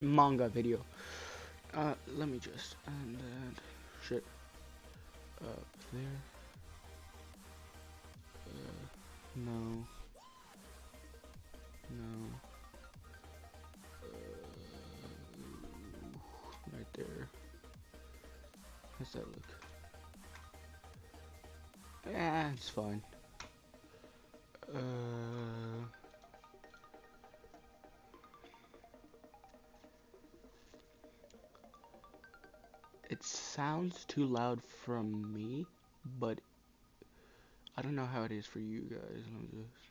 manga video. Let me just and then shit there. No, no, right there. How's that look? Yeah, it's fine. Uh, it sounds too loud from me, but I don't know how it is for you guys. I'm just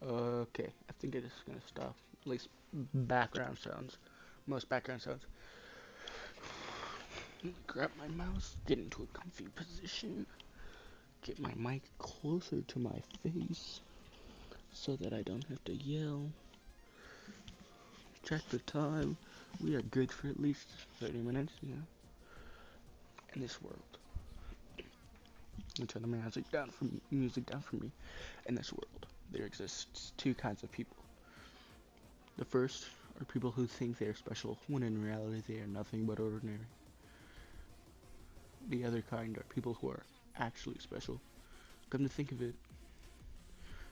okay. I think it is gonna stop. At least background sounds. Most background sounds. Grab my mouse, get into a comfy position, get my mic closer to my face so that I don't have to yell. Check the time. We are good for at least 30 minutes, in this world. And turn the music down for me. In this world, there exists two kinds of people. The first are people who think they are special when in reality they are nothing but ordinary. The other kind are people who are actually special. Come to think of it,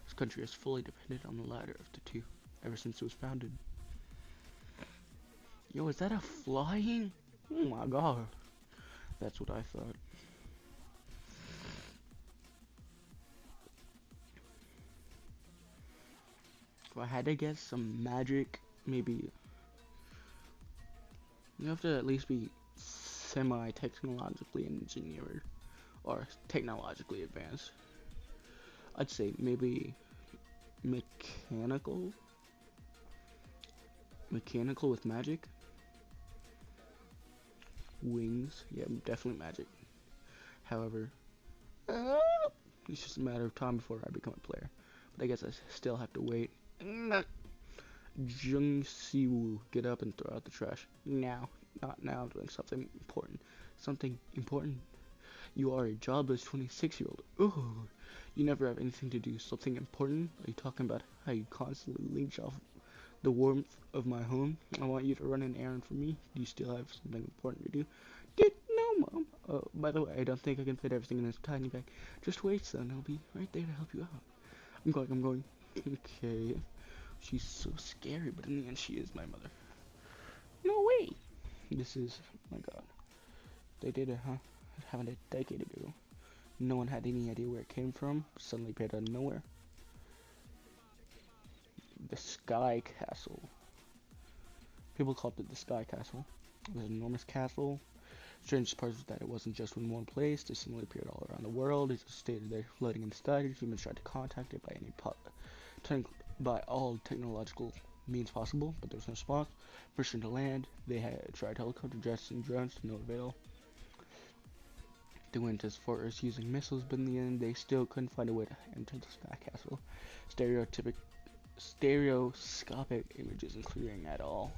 this country has fully depended on the latter of the two ever since it was founded. Yo, is that a flying? Oh my god. That's what I thought. If I had to guess some magic, maybe you have to at least be semi-technologically engineered or technologically advanced. I'd say maybe mechanical, mechanical with magic, wings. Yeah, definitely magic. However, uh, it's just a matter of time before I become a player. But I guess I still have to wait. Jung Siwoo, get up and throw out the trash. Now. Not now, doing something important. Something important? You are a jobless 26-year-old. Ooh, you never have anything to do. Something important? Are you talking about how you constantly leech off the warmth of my home? I want you to run an errand for me. Do you still have something important to do? No, Mom. Oh, by the way, I don't think I can fit everything in this tiny bag. Just wait, son. I'll be right there to help you out. I'm going. Okay. She's so scary, but in the end, she is my mother. No way. This is, oh my god. They did it, huh? It happened a decade ago. No one had any idea where it came from. Suddenly appeared out of nowhere. The Sky Castle. People called it the Sky Castle. It was an enormous castle. Strange part was that it wasn't just in one place. It suddenly appeared all around the world. It just stayed there floating in the sky. Humans tried to contact it by by all technological means possible, but there was no response. First to land, they had tried helicopter jets and drones to no avail. They went as far as using missiles, but in the end, they still couldn't find a way to enter the Sky Castle. Stereoscopic images and clearing at all.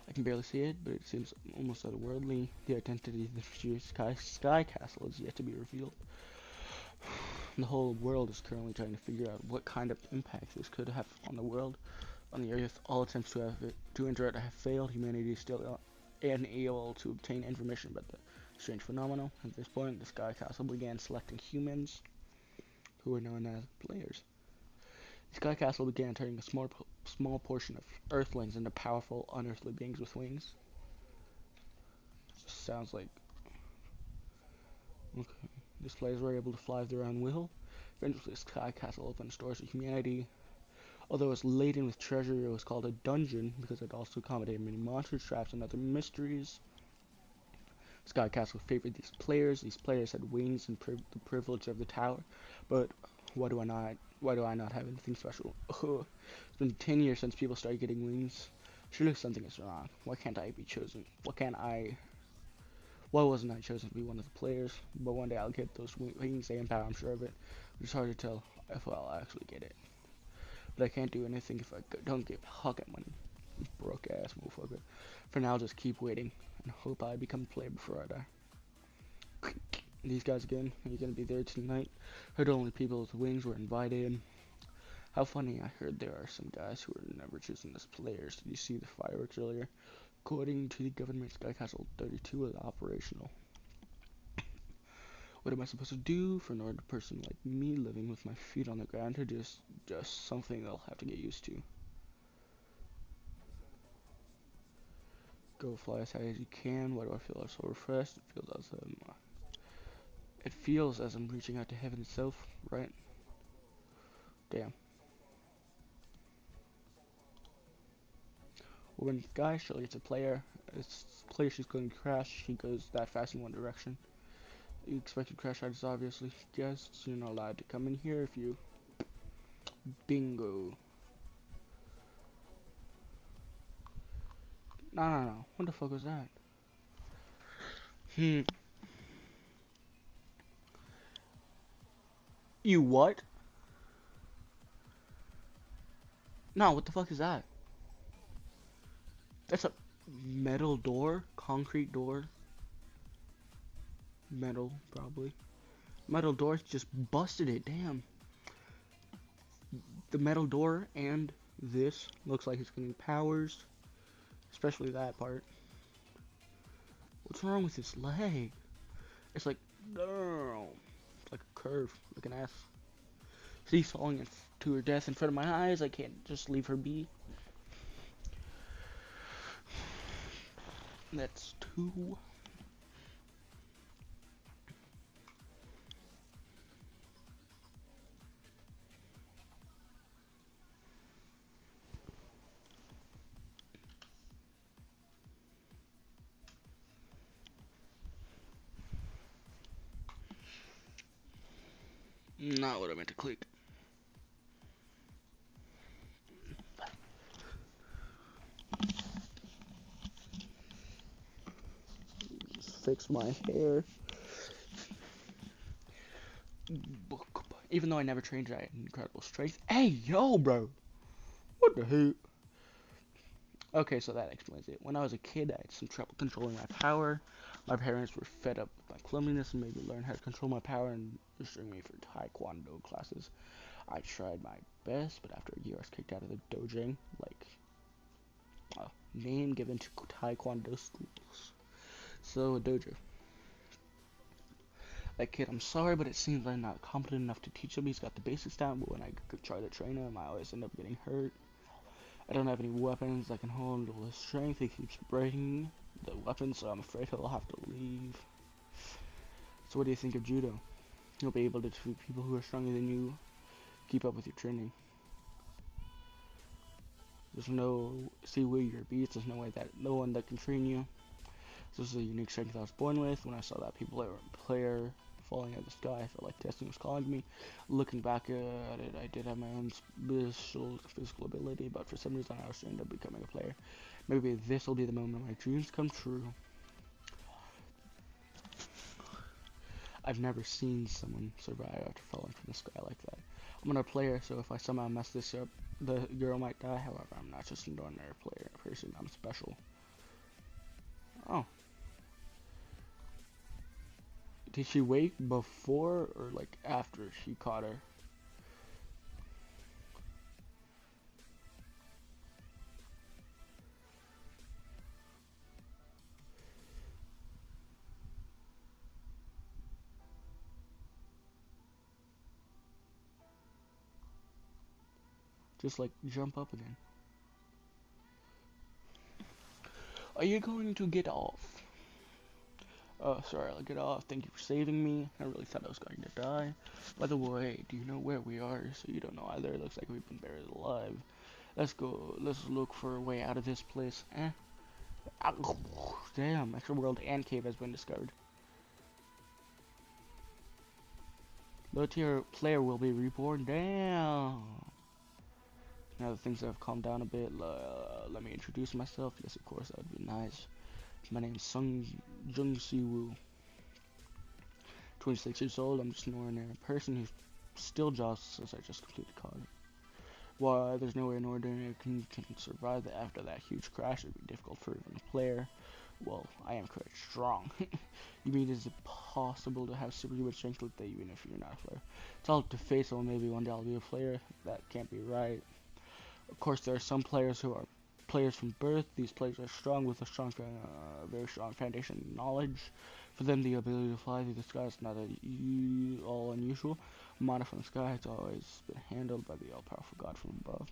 I can barely see it, but it seems almost otherworldly. The identity of the mysterious Sky Castle is yet to be revealed. The whole world is currently trying to figure out what kind of impact this could have on the world, on the Earth. All attempts to enter it have failed. Humanity is still unable to obtain information about the strange phenomenon. At this point, the Sky Castle began selecting humans, who were known as players. The Sky Castle began turning a small portion of Earthlings into powerful, unearthly beings with wings. Just sounds like okay. These players were able to fly of their own will. Eventually, the Sky Castle opened its doors to humanity. Although it was laden with treasure, it was called a dungeon because it also accommodated many monsters, traps, and other mysteries. Sky Castle favored these players. These players had wings and the privilege of the tower. But why do I not? Why do I not have anything special? It's been 10 years since people started getting wings. Surely something is wrong. Why can't I be chosen? Why wasn't I chosen to be one of the players? But one day I'll get those wings and power, I'm sure of it. It's hard to tell if I'll actually get it. But I can't do anything if I don't get pocket money. Broke ass motherfucker. For now, I'll just keep waiting and hope I become a player before I die. These guys again, are you gonna be there tonight? Heard only people with wings were invited. How funny, I heard there are some guys who are never chosen as players. Did you see the fireworks earlier? According to the government, Sky Castle 32 is operational. What am I supposed to do for an ordinary person like me living with my feet on the ground, or just something I'll have to get used to? Go fly as high as you can. Why do I feel so refreshed? It feels as I'm reaching out to heaven itself, right? Damn. When the guy surely it's a player. It's player she's going to crash. She goes that fast in one direction. You expected crash items, obviously. Guests, you're not allowed to come in here if you... Bingo. No. What the fuck was that? You what? No, what the fuck is that? That's a metal door? Concrete door? Metal, probably. Metal door just busted it, damn. The metal door and this looks like it's getting powers. Especially that part. What's wrong with this leg? It's like, no. It's like a curve, like an S. She's falling to her death in front of my eyes. I can't just leave her be. That's two. Not what I meant to click. Just fix my hair. Even though I never trained, I had incredible strength. Hey, yo, bro. What the heck? Okay, so that explains it. When I was a kid, I had some trouble controlling my power. My parents were fed up with my clumsiness and made me learn how to control my power and restricted me for taekwondo classes. I tried my best, but after a year, I was kicked out of the dojo, like a name given to taekwondo schools. So a dojo. That kid, I'm sorry, but it seems I'm not competent enough to teach him. He's got the basics down, but when I try to train him, I always end up getting hurt. I don't have any weapons that can handle his strength. He keeps breaking the weapon, so I'm afraid he'll have to leave. So what do you think of judo? You'll be able to defeat people who are stronger than you. Keep up with your training. There's no see where your beats. There's no one that can train you. So this is a unique strength I was born with. When I saw that player falling out of the sky, I felt like testing was calling to me. Looking back at it, I did have my own physical ability, but for some reason I also ended up becoming a player. Maybe this will be the moment my dreams come true. I've never seen someone survive after falling from the sky like that. I'm not a player, so if I somehow mess this up, the girl might die. However, I'm not just an ordinary person. I'm special. Oh. Did she wake before or like after she caught her? Just like jump up again. Are you going to get off? Oh, sorry, I'll get off. Thank you for saving me. I really thought I was going to die. By the way, do you know where we are? So you don't know either. It looks like we've been buried alive. Let's go. Let's look for a way out of this place. Damn, extra world and cave has been discovered. Low tier player will be reborn. Damn. Now that things have calmed down a bit, let me introduce myself. Yes, of course, that would be nice. My name is Jung Si Woo. 26 years old. I'm just an ordinary person who still jogs since I just completed college. Why, there's no way an ordinary can survive after that huge crash. It'd be difficult for even a player. Well, I am correct. Strong. You mean it's impossible to have superhuman strength like that even if you're not a player? It's all up to fate, so maybe one day I'll be a player. That can't be right. Of course, there are some players who are players from birth. These players are strong with a very strong foundation knowledge. For them, the ability to fly through the sky is not all unusual. Mana from the sky has always been handled by the all-powerful god from above.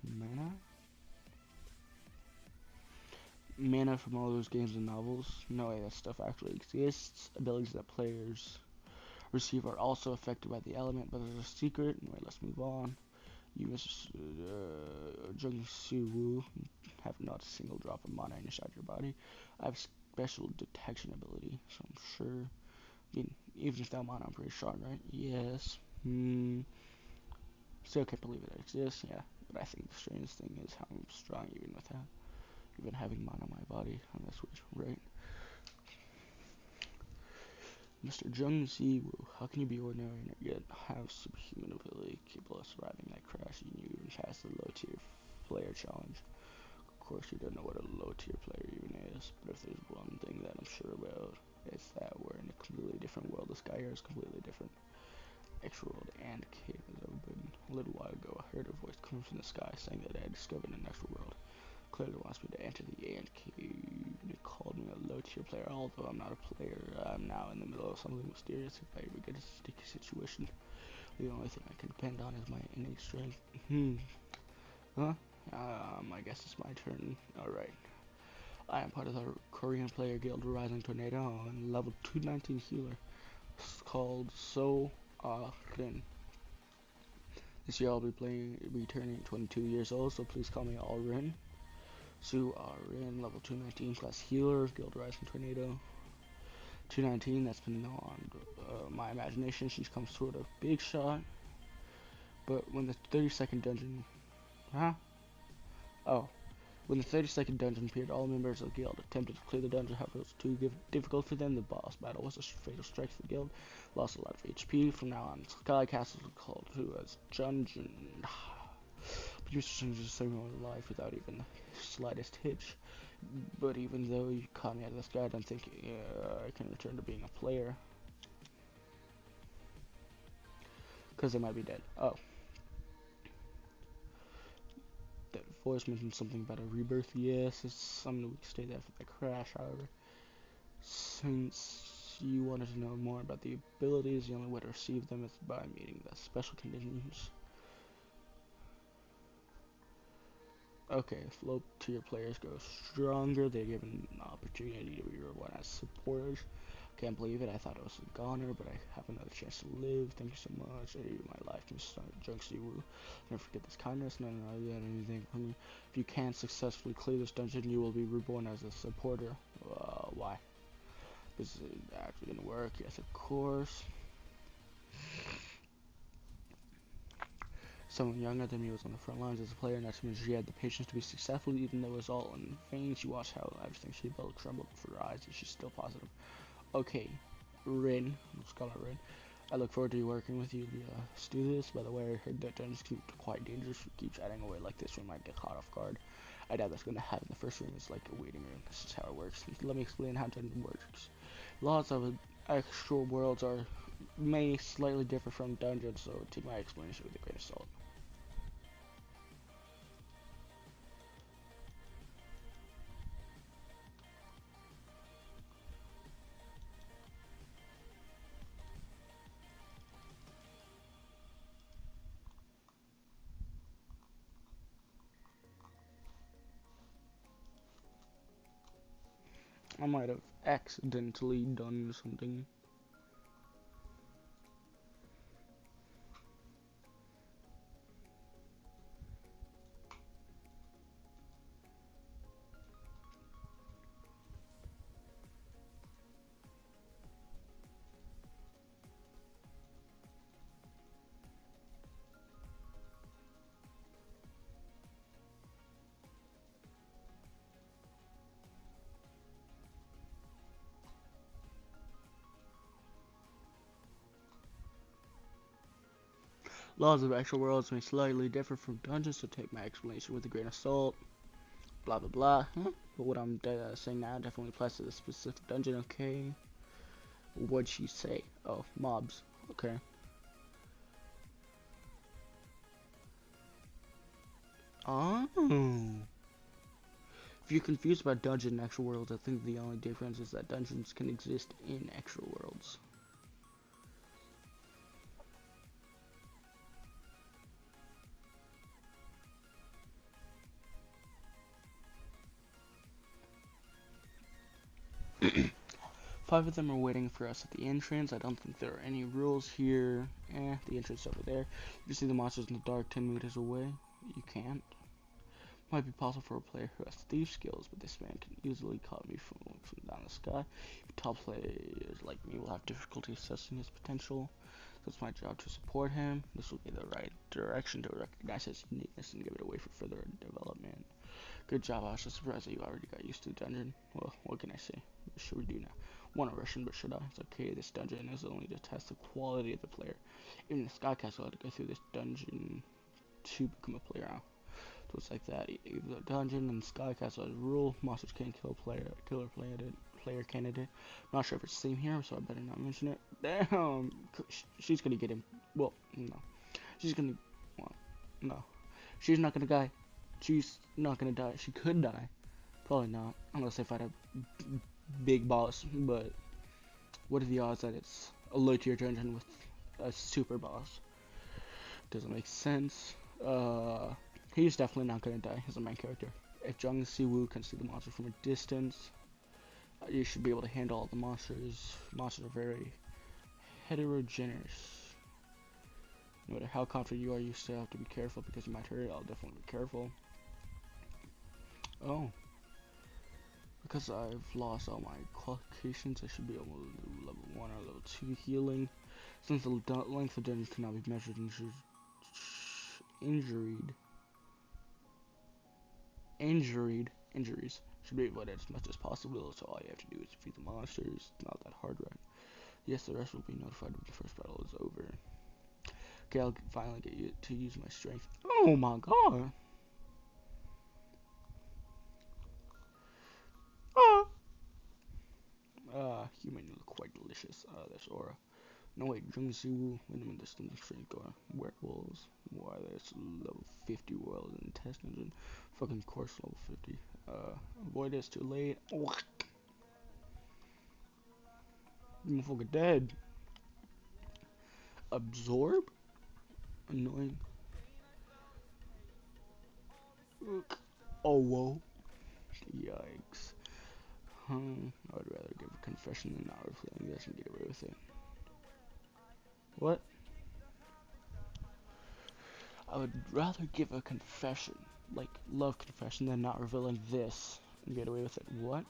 Mana from all those games and novels. No way that stuff actually exists. Abilities that players receive are also affected by the element, but there's a secret. Anyway, let's move on. You, Mr. Jung Si Woo, have not a single drop of mana inside your body. I have special detection ability, so I'm sure. I mean, even without mana, I'm pretty strong, right? Yes. Still can't believe it exists, yeah. But I think the strangest thing is how I'm strong even without even having mana in my body on this switch, right? Mr. Jung Si Woo, how can you be ordinary and yet have superhuman ability capable of surviving that crash and you even pass the low tier player challenge? Of course, you don't know what a low tier player even is, but if there's one thing that I'm sure about, it's that we're in a completely different world. The sky here is completely different. X-World and Cave has opened. A little while ago, I heard a voice come from the sky saying that I had discovered an extra world. Clearly wants me to enter the ant cave. It called me a low tier player, although I'm not a player. I'm now in the middle of something mysterious. If I ever get a sticky situation, the only thing I can depend on is my innate strength. Huh? I guess it's my turn. Alright. I am part of the Korean Player Guild Rising Tornado and level 219 healer. It's called So Rin. This year I'll be turning 22 years old, so please call me All Rin. Su Rin, level 219 class healer, Guild Rising Tornado. 219, that's been on my imagination. She's come sort of big shot. But when the 30-second dungeon... Huh? Oh. When the 30-second dungeon appeared, all members of the guild attempted to clear the dungeon. However, it was too difficult for them. The boss battle was a fatal strike to the guild. Lost a lot of HP. From now on, Sky Castle is called to as Dungeon. But you should just save my life without even the slightest hitch. But even though you caught me out of the sky, I don't think I can return to being a player. Because I might be dead. Oh. That voice mentioned something about a rebirth. Yes, it's something we can state after the crash, however. Since you wanted to know more about the abilities, the only way to receive them is by meeting the special conditions. Okay, if low tier players grow stronger, they're given an opportunity to be rewarded as supporters. Can't believe it, I thought I was a goner, but I have another chance to live. Thank you so much. I owe my life, Mr. Jung Si Woo. Never forget this kindness, none of you had anything from me. If you can't successfully clear this dungeon, you will be reborn as a supporter. Why? Is it actually gonna work? Yes, of course. Someone younger than me was on the front lines as a player, not to mention she had the patience to be successful even though it was all in vain. She watched how everything she built crumbled before her eyes, and she's still positive. Okay, Rin, let's call her Rin. I look forward to working with you. Let's do this. By the way, I heard that dungeons can be quite dangerous. If you keep chatting away like this, we might get caught off guard. I doubt that's going to happen. The first room is like a waiting room. This is how it works. Let me explain how dungeon works. Lots of actual worlds may slightly differ from dungeons, so take my explanation with a grain of salt. I might have accidentally done something. Laws of actual worlds may slightly differ from dungeons, so take my explanation with a grain of salt. blah blah blah. Huh? But what I'm saying now definitely applies to the specific dungeon. Okay. What'd she say? Oh, mobs. Okay. Oh. If you're confused about dungeon and actual worlds, I think the only difference is that dungeons can exist in actual worlds. 5 of them are waiting for us at the entrance. I don't think there are any rules here. The entrance over there. You can see the monsters in the dark 10 meters away. You can't. Might be possible for a player who has thief skills, but this man can easily caught me from down the sky. Top players like me will have difficulty assessing his potential. So it's my job to support him. This will be the right direction to recognize his uniqueness and give it away for further development. Good job. I was just surprised that you already got used to the dungeon. Well, what can I say? What should we do now? Want to rush in, but should I? It's okay. This dungeon is only to test the quality of the player. Even the Sky Castle had to go through this dungeon to become a player now. So it's like that. The dungeon and Sky Castle has a rule. Monsters can't kill player candidate. Not sure if it's the same here, so I better not mention it. Damn, she's gonna get him. Well, no, she's gonna. Well, no, she's not gonna die. She's not gonna die. She could die. Probably not, unless they fight a big boss. But what are the odds that it's a low tier dungeon with a super boss? Doesn't make sense. He's definitely not gonna die as a main character. If Jung Si-woo can see the monster from a distance, you should be able to handle all the monsters. Monsters are very heterogeneous. No matter how confident you are, you still have to be careful because you might hurt. I'll definitely be careful. Oh. Because I've lost all my qualifications, I should be able to do level 1 or level 2 healing. Since the length of damage cannot be measured, injuries should be avoided as much as possible, so all you have to do is defeat the monsters. It's not that hard, right? Yes, the rest will be notified when the first battle is over. Okay, I'll finally get you to use my strength. Oh my god! Human, you look quite delicious. That's Aura. No wait, Jung Si-woo. Wait a minute, this thing's strength going. Werewolves. Why, that's level 50 world and test engine. Fucking course level 50. Avoid this too late. I'm fucking dead. Absorb? Annoying. Oh, whoa. Yikes. I would rather give a confession than not reflecting this and get away with it. What? I would rather give a confession, like love confession, than not revealing this and get away with it. What?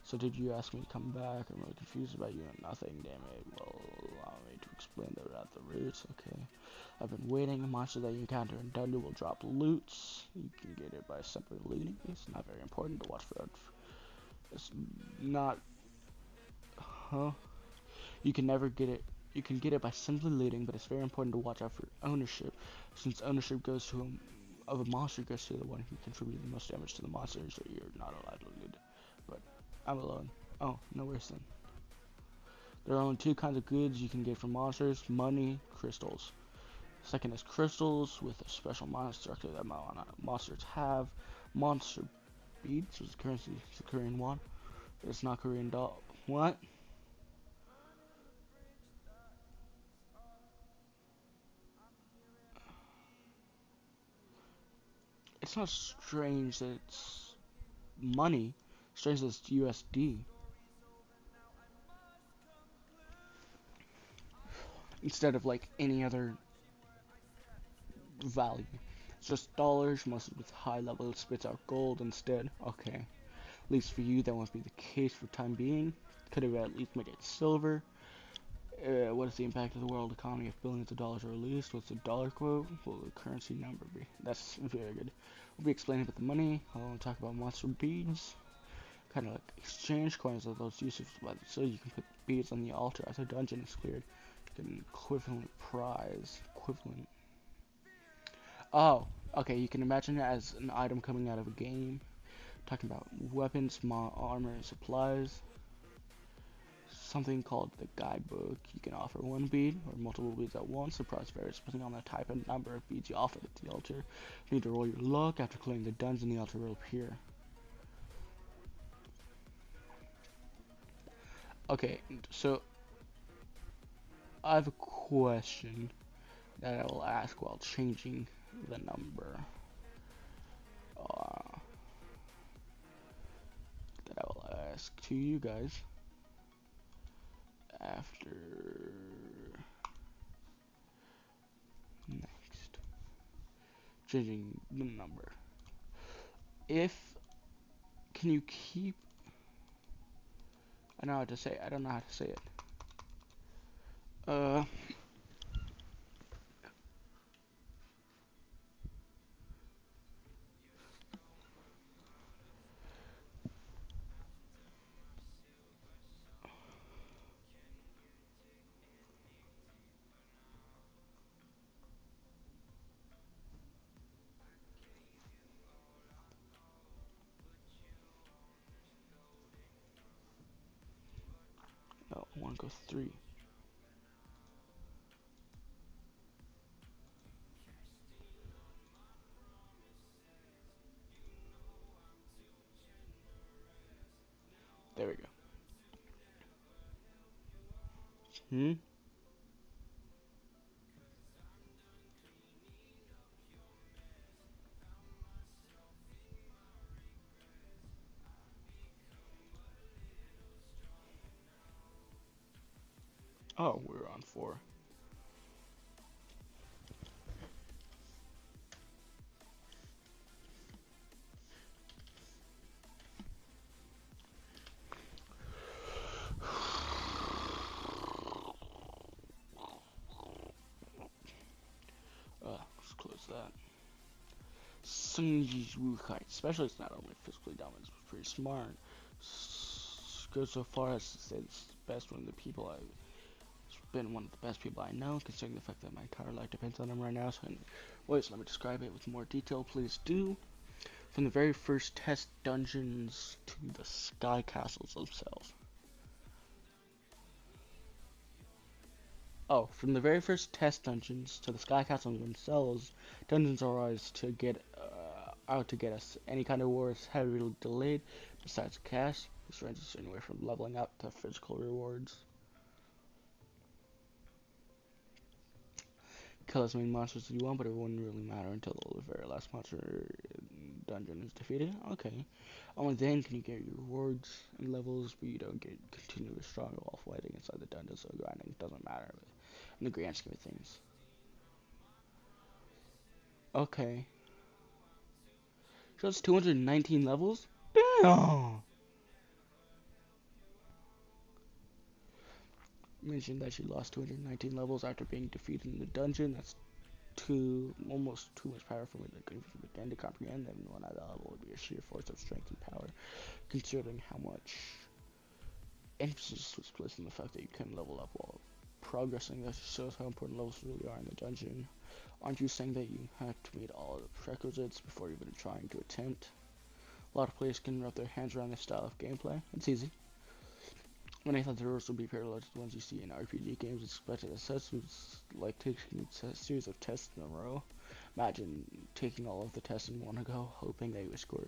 So did you ask me to come back? I'm really confused about you and nothing, damn it. Well, allow me to explain the route, the routes, okay. I've been waiting. A monster that you encounter in Dungeon will drop loots. You can get it by simply looting. It's not very important to watch for. It's not, You can never get it. You can get it by simply looting, but it's very important to watch out for ownership, since ownership goes to of a monster goes to the one who contributed the most damage to the monster, so you're not allowed to loot. But I'm alone. Oh, no worse then. There are only 2 kinds of goods you can get from monsters: money, crystals. Second is crystals with a special mana structure that monsters have. Monster beads, which is currency, it's a Korean won. It's not Korean doll. What? It's not strange that it's money. Strange that it's USD. Instead of like any other value. It's just dollars, mostly with high level, it spits out gold instead. Okay. At least for you, that won't be the case for time being. Could have at least made it silver. What is the impact of the world economy if billions of dollars are released? What's the dollar quote? What will the currency number be? That's very good. We'll be explaining about the money. I'll only talk about monster beads. Kind of like exchange coins of those used by the city. You can put beads on the altar as a dungeon is cleared. You can equivalent prize. Oh, okay. You can imagine it as an item coming out of a game. Talking about weapons, armor, and supplies. Something called the guidebook. You can offer one bead or multiple beads at once. The price varies depending on the type and number of beads you offer at the altar. You need to roll your luck. After clearing the dungeon, the altar will appear. Okay, so I have a question that I will ask while changing the number. Uh, that I will ask to you guys after next changing the number. If can you keep? I know how to say it. I don't know how to say it. Uh, no, I want to go 3. There we go. Hmm. Oh, we're on 4. Let's close that. Sunji's Wukai. Specialist not only physically dominant, but pretty smart. Goes so far as to say it's the best one of the people I've been one of the best people I know, considering the fact that my entire life depends on him right now. So, anyways, let me describe it with more detail, please do. From the very first test dungeons to the sky castles themselves. Oh, from the very first test dungeons to the sky castles themselves, dungeons are always to get out to get us. Any kind of war is heavily delayed. Besides cash, this ranges anywhere from leveling up to physical rewards. Kill as many monsters as you want, but it wouldn't really matter until the very last monster dungeon is defeated. Okay. Only then can you get your rewards and levels, but you don't get continually stronger while fighting inside the dungeon, so grinding doesn't matter in the grand scheme of things. Okay. So it's 219 levels? Damn! Mentioned that she lost 219 levels after being defeated in the dungeon. That's almost too much power for me to begin to comprehend. And one at that level would be a sheer force of strength and power, considering how much emphasis was placed on the fact that you can level up while progressing. That shows how important levels really are in the dungeon. Aren't you saying that you have to meet all the prerequisites before even trying to attempt? A lot of players can wrap their hands around this style of gameplay. It's easy. When I thought the rules would be parallel to the ones you see in RPG games, expected assessments like taking a series of tests in a row. Imagine taking all of the tests in one go, hoping that you would score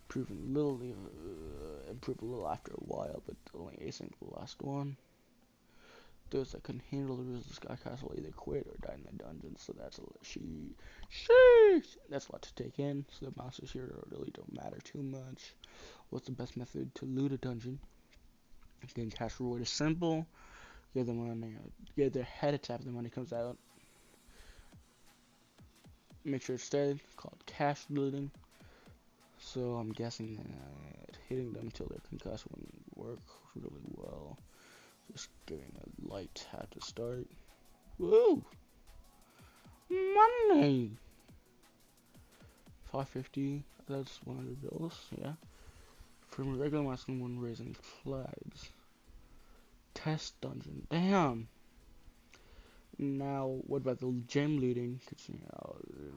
improve a little after a while, but only acing the last one. Those that couldn't handle the rules of the Sky Castle either quit or died in the dungeon, so that's that's a lot to take in. So the monsters here really don't matter too much. What's the best method to loot a dungeon? Getting cash reward is simple. Get the money, get their head of time. The money comes out. Make sure it's dead. Called cash looting. So I'm guessing that hitting them until they're concussed wouldn't work really well. Just giving a light hat to start. Woo! Money! 550. That's 100 bills. Yeah. From a regular masking one raising flags. Test dungeon. Damn. Now, what about the gem looting? Considering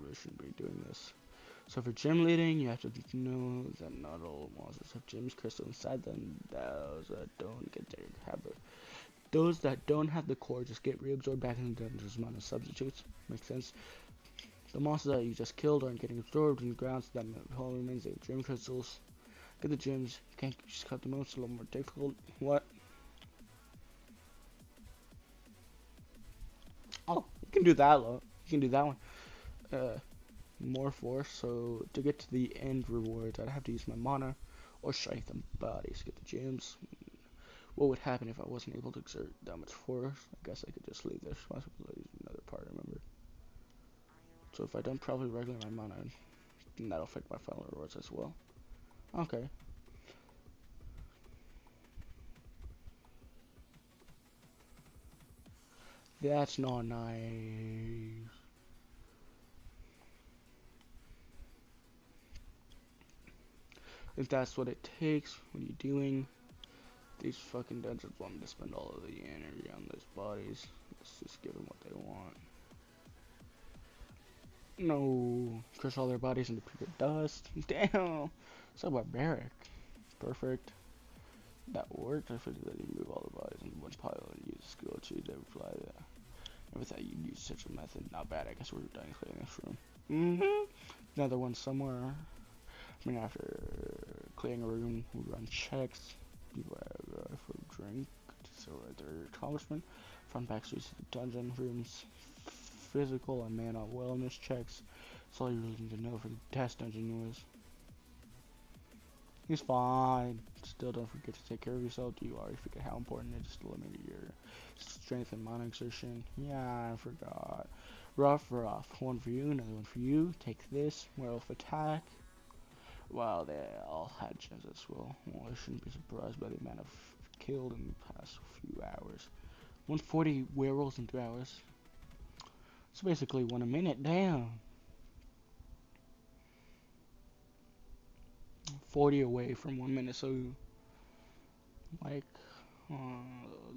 we shouldn't be doing this. So for gym leading, you have to know that not all monsters have gyms crystal inside them. Those that don't get their habit. Those that don't have the core just get reabsorbed back into the dungeon's amount of substitutes. Makes sense. The monsters that you just killed aren't getting absorbed in the ground, so that only means they have gym crystals. Get the gyms. You can't just cut them out. It's a little more difficult. What? Oh, you can do that, though. You can do that one. Uh, more force. So to get to the end rewards, I'd have to use my mana or strength and bodies to get the gyms. What would happen if I wasn't able to exert that much force? I guess I could just leave the responsibilities in another part, remember? So if I don't properly regulate my mana, then that'll affect my final rewards as well. Okay. That's not nice. If that's what it takes, what are you doing? These fucking dungeons want me to spend all of the energy on those bodies. Let's just give them what they want. No, crush all their bodies into pure dust. Damn, so barbaric. Perfect. That worked. I figured that you move all the bodies into one pile and use skill to reply that. Never thought you'd use such a method. Not bad. I guess we're done clearing this room. Another one somewhere. I mean, after clearing a room, we run checks. People have for drink. So their accomplishment. Front back streets to the dungeon rooms. Physical and mana wellness checks. That's all you really need to know for the test dungeon was. He's fine. Still don't forget to take care of yourself. Do you already forget how important it is to limit your strength and mana exertion? Yeah, I forgot. Rough. One for you, another one for you. Take this. Werewolf attack. Wow, they all had gems as well. Well, I shouldn't be surprised by the amount of killed in the past few hours. 140 werewolves in 3 hours. It's basically 1 a minute. Damn. 40 away from 1 minute, so like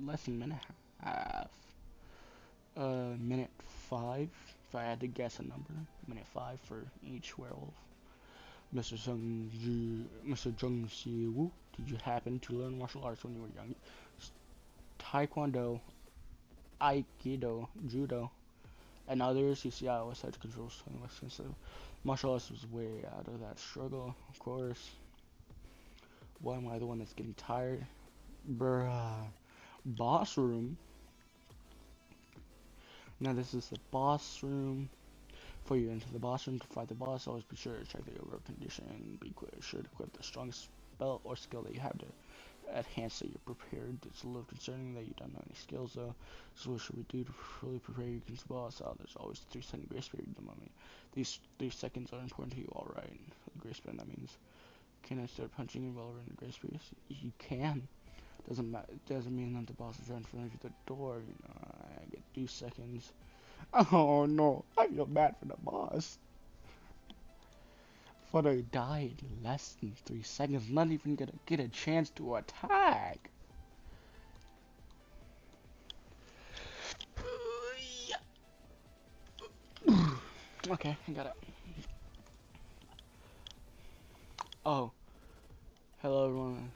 less than a minute and a half. Minute 5, if I had to guess a number. Minute 5 for each werewolf. Mr. Jung Si Woo, did you happen to learn martial arts when you were young? Taekwondo, Aikido, Judo, and others. You see, I always had to control something, so martial arts was way out of that struggle, of course. Why am I the one that's getting tired? Bruh. Boss room. Now this is the boss room. Before you enter the boss room to fight the boss, always be sure to check the overall condition. Be sure to equip the strongest spell or skill that you have to enhance so you're prepared. It's a little concerning that you don't know any skills though. So what should we do to fully prepare you against the boss? Oh, there's always a 3-second grace period at the moment. These 3 seconds are important to you, alright. Grace period, that means can I start punching you while we're in the grace period? You can. Doesn't mean that the boss is right in front of the door. You know, I get 2 seconds. Oh no, I feel bad for the boss. For I died in less than 3 seconds, not even gonna get a chance to attack. Okay, I got it. Oh, hello everyone.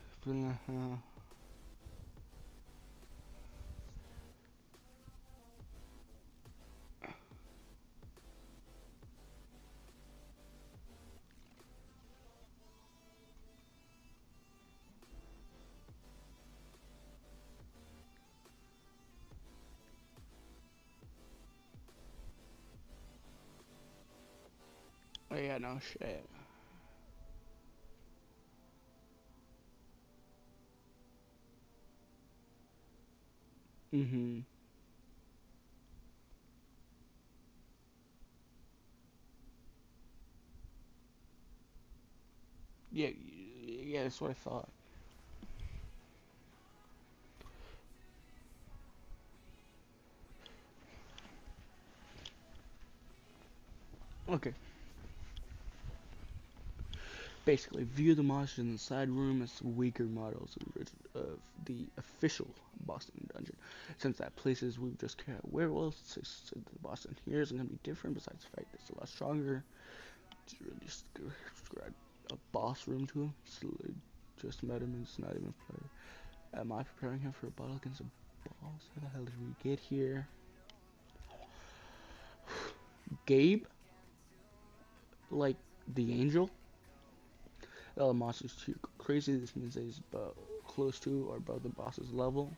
Oh yeah, no shit. Mhm. Yeah, yeah, that's what I thought. Okay. Basically, view the monsters in the side room as weaker models of the official Boston dungeon. Since that places we've just carried out werewolves, so the Boston here isn't gonna be different. Besides the fact it's a lot stronger. describe a boss room to him. Just met him and it's not even a player. Am I preparing him for a battle against a boss? How the hell did we get here? Gabe? Like the angel? The monster's too crazy. This means that he's about close to or above the boss's level.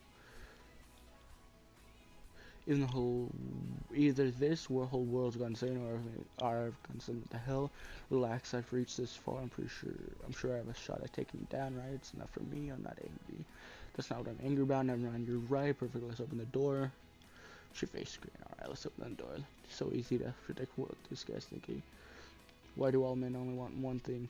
In the whole, either this whole world's gone insane or I've gone insane. What the hell? Relax, I've reached this far. I'm sure I have a shot at taking you down, right? It's enough for me. I'm not angry. That's not what I'm angry about. Never mind. You're right. Perfect. Let's open the door. Your face screen. All right, let's open the door. It's so easy to predict what this guy's thinking. Why do all men only want one thing?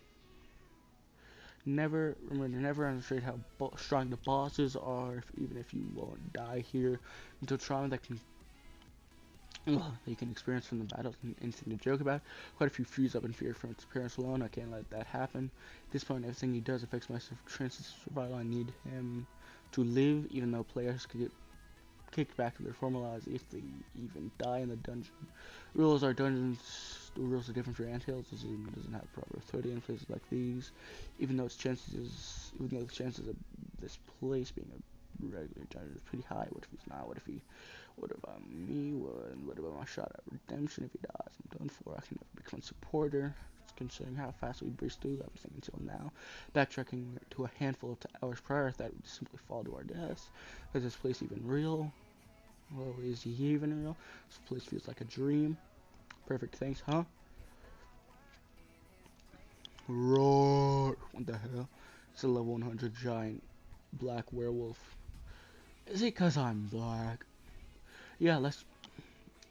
Never underestimate how strong the bosses are, even if you won't die here. Until trauma that you can experience from the battles and anything to joke about. Quite a few freeze up in fear from its appearance alone. I can't let that happen. At this point, everything he does affects my survival. I need him to live, even though players could get kicked back to their former lives if they even die in the dungeon. Rules are dungeons. The rules are different for anthills. This doesn't have proper authority in places like these. Even though the chances of this place being a regular dungeon is pretty high. What if he's not? What about me? What about my shot at redemption if he dies? I'm done for. I can never become a supporter. Considering how fast we breezed through everything until now. Backtracking to a handful of hours prior, I thought we'd simply fall to our deaths. Is this place even real? Well, is he even real? This place feels like a dream. Perfect, thanks, huh? Roar! What the hell? It's a level 100 giant black werewolf. Is it 'cause I'm black? Yeah, let's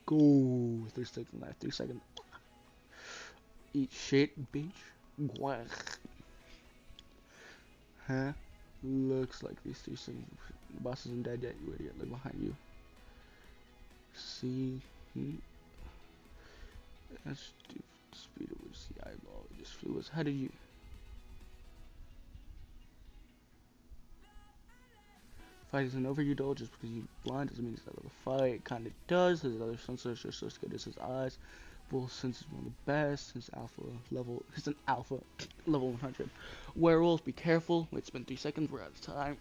go. 3 seconds left. 3 seconds. Eat shit, bitch. Guac. Huh? Looks like these 3 seconds. The boss isn't dead yet, you idiot. Look behind you. See? That's the speed at which the eyeball just flew us. How did you? Fight isn't over, you doll. Just because you're blind doesn't mean it's not a fight. It kind of does. His other sensors are just as good as his eyes. Both senses one of the best. He's an alpha level 100. Werewolf, be careful. Wait, it's been 3 seconds. We're out of time.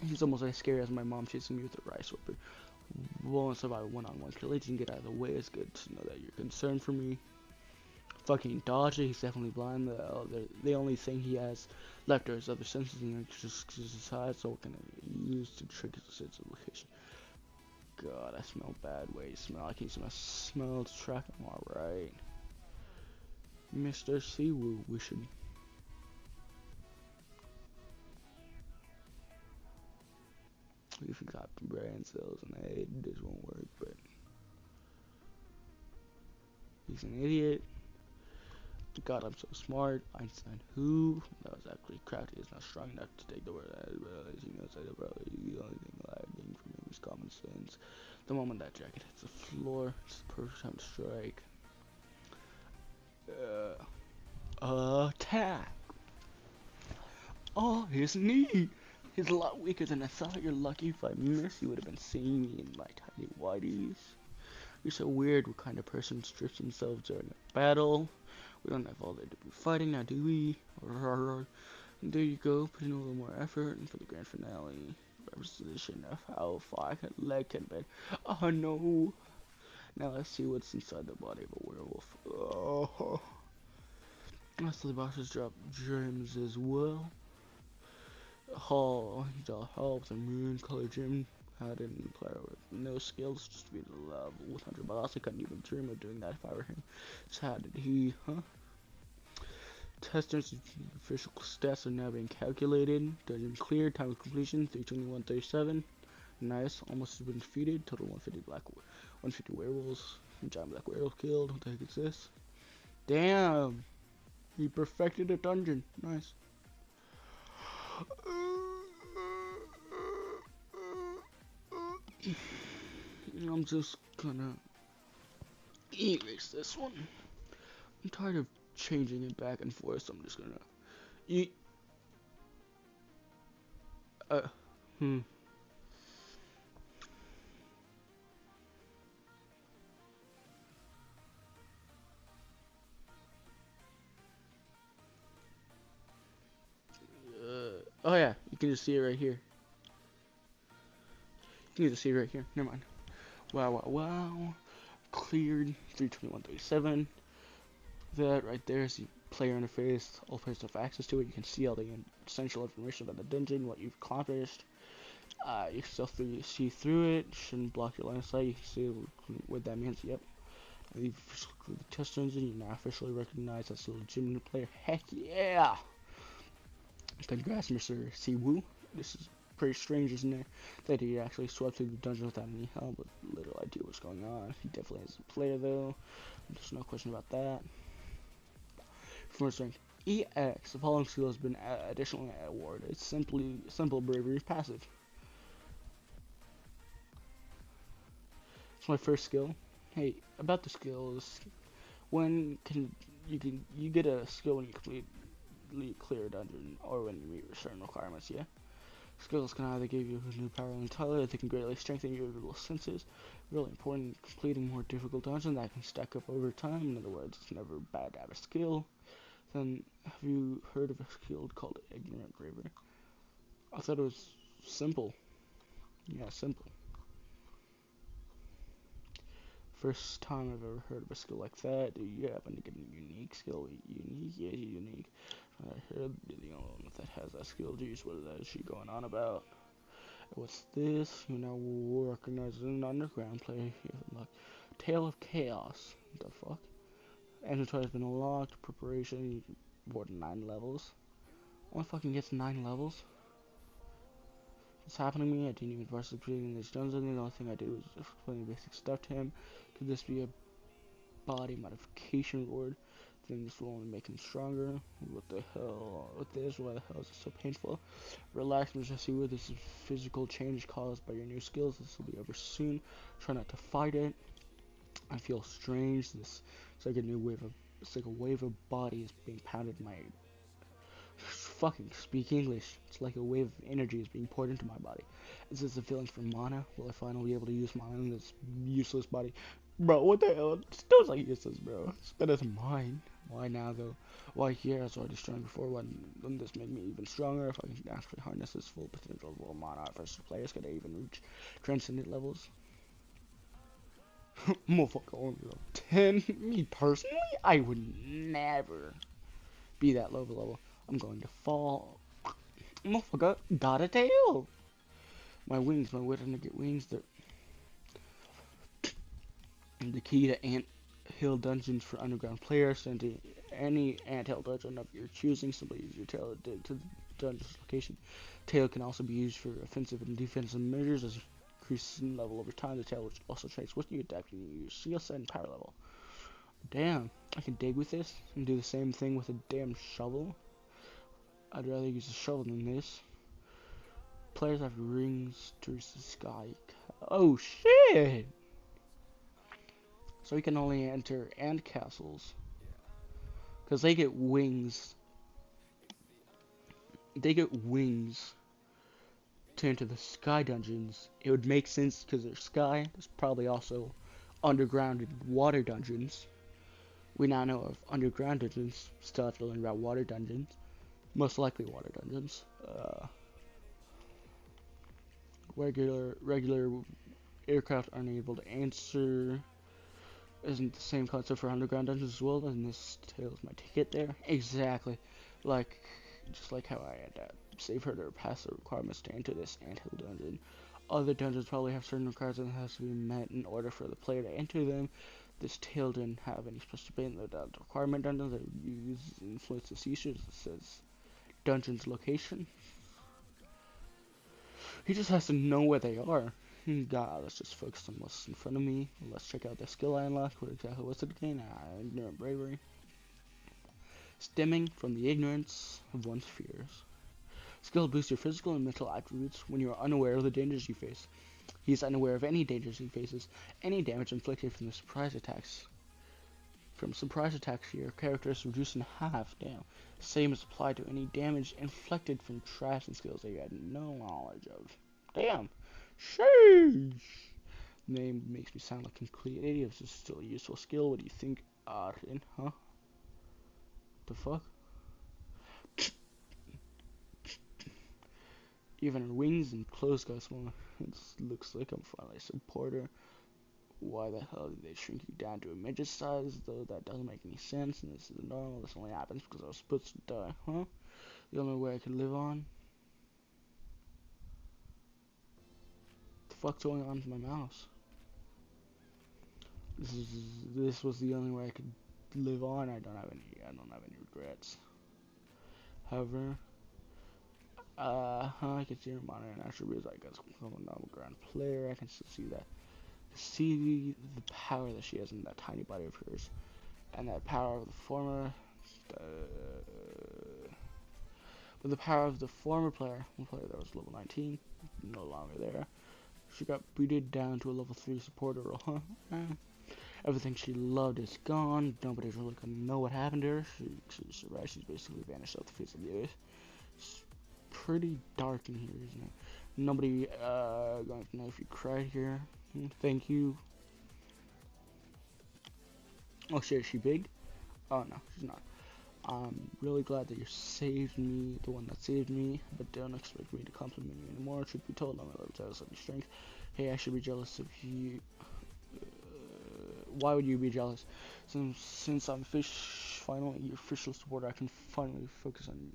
He's almost as scary as my mom chasing me with a rice whipper. Won't survive a one-on-one kill. You can get out of the way. It's good to know that you're concerned for me. Fucking dodge it. He's definitely blind. The only thing he has left are his other senses, and just his eyes. So what can I use to trick his sense of location? God, I smell bad. Wait, smell. I can smell to track him. All right, Mr. Siwoo, we should. We forgot brain cells, and this won't work. But he's an idiot. God, I'm so smart. Einstein, who? That was actually crafty. Is not strong enough to take the word as he knows that the only thing lacking from him is common sense. The moment that jacket hits the floor, it's the perfect time to strike. Attack! Oh, his knee! He's a lot weaker than I thought. You're lucky. If I miss, you would have been seeing me in my tiny whities. You're so weird. What kind of person strips themselves during a battle? We don't have all day to be fighting now, do we? And there you go, put in a little more effort, and for the grand finale, representation of how far a leg can bend. Oh no! Now let's see what's inside the body of a werewolf. Oh. Also, the bosses drop gems as well. He's all help, the moon color gem. Had an player with no skills, just to be the level 100 boss. I couldn't even dream of doing that if I were him. So how did he, huh? Testers' official stats are now being calculated. Dungeon cleared, time of completion 321:37. Nice, almost been defeated. Total 150 werewolves. Giant black werewolf killed. What the heck is this? Damn, he perfected a dungeon. Nice. I'm just gonna erase this one. I'm tired of changing it back and forth, so I'm just gonna eat. Oh yeah, you can just see it right here. You can just see it right here. Never mind. Wow, wow, wow. Cleared 321.37. That right there is the player interface. All players have access to it. You can see all the essential information about the dungeon, what you've accomplished. You can still see through it. Shouldn't block your line of sight. You can see what that means. Yep. You've the test dungeon. You're now officially recognized as a legitimate player. Heck yeah! Congrats, Mr. Siwoo. This is pretty strange, isn't it? That he actually swept through the dungeon without any help, but little idea what's going on. He definitely is a player, though. There's no question about that. First rank EX. The following skill has been additionally awarded. It's simple bravery passive. It's my first skill. Hey, about the skills, when you get a skill when you clear a dungeon or when you meet certain requirements. Yeah. Skills can either give you a new power entirely, or they can greatly strengthen your senses. Really important, completing more difficult dungeons that can stack up over time. In other words, it's never bad to have a skill. Then, have you heard of a skill called Ignorant Bravery? I thought it was simple. Yeah, simple. First time I've ever heard of a skill like that. Do you happen to get a unique skill? Unique? Yeah, unique. I heard the only one that has that skill. Geez, what is she going on about? What's this? You now recognize an underground player. Like Tale of Chaos. What the fuck? Inventory has been unlocked. Preparation. You can board 9 levels. Only fucking gets 9 levels. What's happening to me? I didn't even participate in this dungeon. The only thing I did was just explain basic stuff to him. Could this be a body modification reward? Then this will only make him stronger. What the hell? What this? Why the hell is it so painful? Relax, Mr. Seawood. This is physical change caused by your new skills. This will be over soon. Try not to fight it. I feel strange. It's like a new wave of. It's like a wave of bodies being pounded in my. Fucking speak English. It's like a wave of energy is being poured into my body. Is this a feeling for mana? Will I finally be able to use mana in this useless body? Bro, what the hell? Those like useless, bro. It's better than mine. Why now, though? Why here? I was already strong before. Wouldn't this make me even stronger? If I can actually harness this full potential of mana, first players could even reach transcendent levels. Motherfucker, only level 10. Me personally, I would never be that low level. I'm going to fall. Motherfucker, got a tail. My wings, my way to get wings. They're the key to ant hill dungeons for underground players. Send to any ant hill dungeon of your choosing. Simply use your tail to the dungeon's location. Tail can also be used for offensive and defensive measures as you increase in level over time. The tail also traits what you adapt and you use skill set and power level. Damn, I can dig with this and do the same thing with a damn shovel. I'd rather use a shovel than this. Players have rings to reach the sky. Oh shit! So we can only enter ant castles. Because they get wings. They get wings to enter the sky dungeons. It would make sense because they're sky. There's probably also underground and water dungeons. We now know of underground dungeons. Still have to learn about water dungeons. Most likely water dungeons. Regular aircraft aren't able to answer. Isn't the same concept for underground dungeons as well? And this tails my ticket there. Exactly. Like, just like how I had to save her to pass the requirements to enter this anthill dungeon. Other dungeons probably have certain requirements that has to be met in order for the player to enter them. This tail didn't have any special in the requirement dungeons that would use influence the seashores. It says dungeon's location. He just has to know where they are. God, let's just focus on what's in front of me. Let's check out the skill I unlocked. What exactly was it again? Ignorant bravery. Stemming from the ignorance of one's fears. Skill boosts your physical and mental attributes when you are unaware of the dangers you face. He is unaware of any dangers he faces. Any damage inflicted from surprise attacks. From surprise attacks, your character is reduced in half. Damn. Same is applied to any damage inflicted from trash and skills that you had no knowledge of. Damn. Sheesh. Name makes me sound like a complete idiot. This is still a useful skill. What do you think, Arden? Huh? The fuck? Even her wings and clothes got smaller. It looks like I'm finally a supporter. Why the hell did they shrink you down to a midget size, though? That doesn't make any sense, and this is normal. This only happens because I was supposed to die, huh? The only way I could live on? What the fuck's going on with my mouse? This was the only way I could live on. I don't have any regrets. However, I can see her monitor and attributes. I guess I'm a normal ground player. I can still see that. See the power that she has in that tiny body of hers, and that power of the former, uh, with the power of the former player, one player that was level 19, no longer there. She got booted down to a level 3 supporter role, huh? Everything she loved is gone. Nobody's really gonna know what happened to her. She's survived. She's basically vanished off the face of the earth. It's pretty dark in here, isn't it? Nobody going to know if you cried here. Thank you. Oh shit, is she big? Oh no, she's not. I'm really glad that you saved me, the one that saved me, but don't expect me to compliment you anymore. Truth be told, I'm a little jealous of your strength. Hey, I should be jealous of you. Why would you be jealous? Since I'm finally your official supporter, I can finally focus on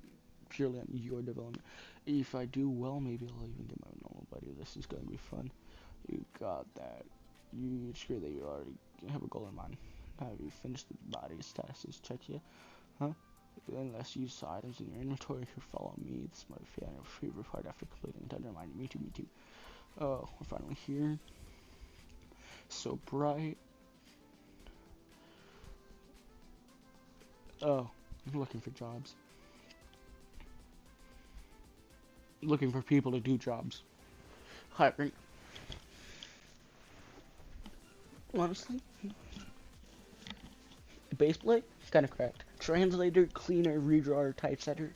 purely on your development. If I do well, maybe I'll even get my normal buddy. This is going to be fun. You got that. It's great that you already have a goal in mind. Have you finished the body status check yet? Huh? Unless you use items in your inventory, you follow me. This might be your favorite part after completing the dungeon. Remind me too, me too. Oh, we're finally here. So bright. Oh, I'm looking for jobs. Looking for people to do jobs. Hiring. Honestly, base plate, kind of correct. Translator, cleaner, redrawer, typesetter.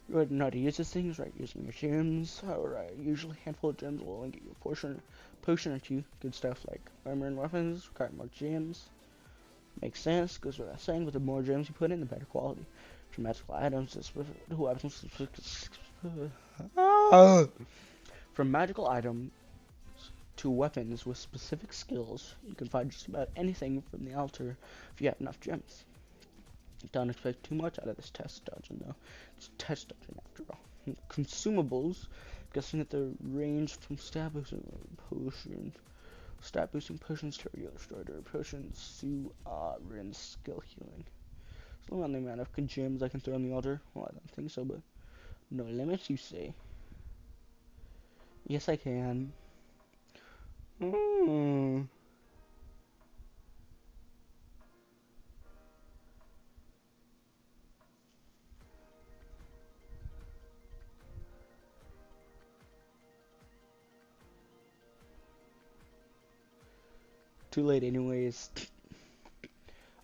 You already know how to use these things, right? Using your gems. Alright, usually a handful of gems will only get you a potion or two. Good stuff like armor and weapons, require more gems. Makes sense, goes without saying, but the more gems you put in, the better quality. From magical items from magical items to weapons with specific skills, you can find just about anything from the altar if you have enough gems. Don't expect too much out of this test dungeon though. It's a test dungeon after all. Consumables, guessing that they range from stat boosting potions to regular starter potions to rinse skill healing. So on the amount of gems I can throw on the altar. Well, I don't think so, but no limits, you say. Yes, I can. Too late anyways.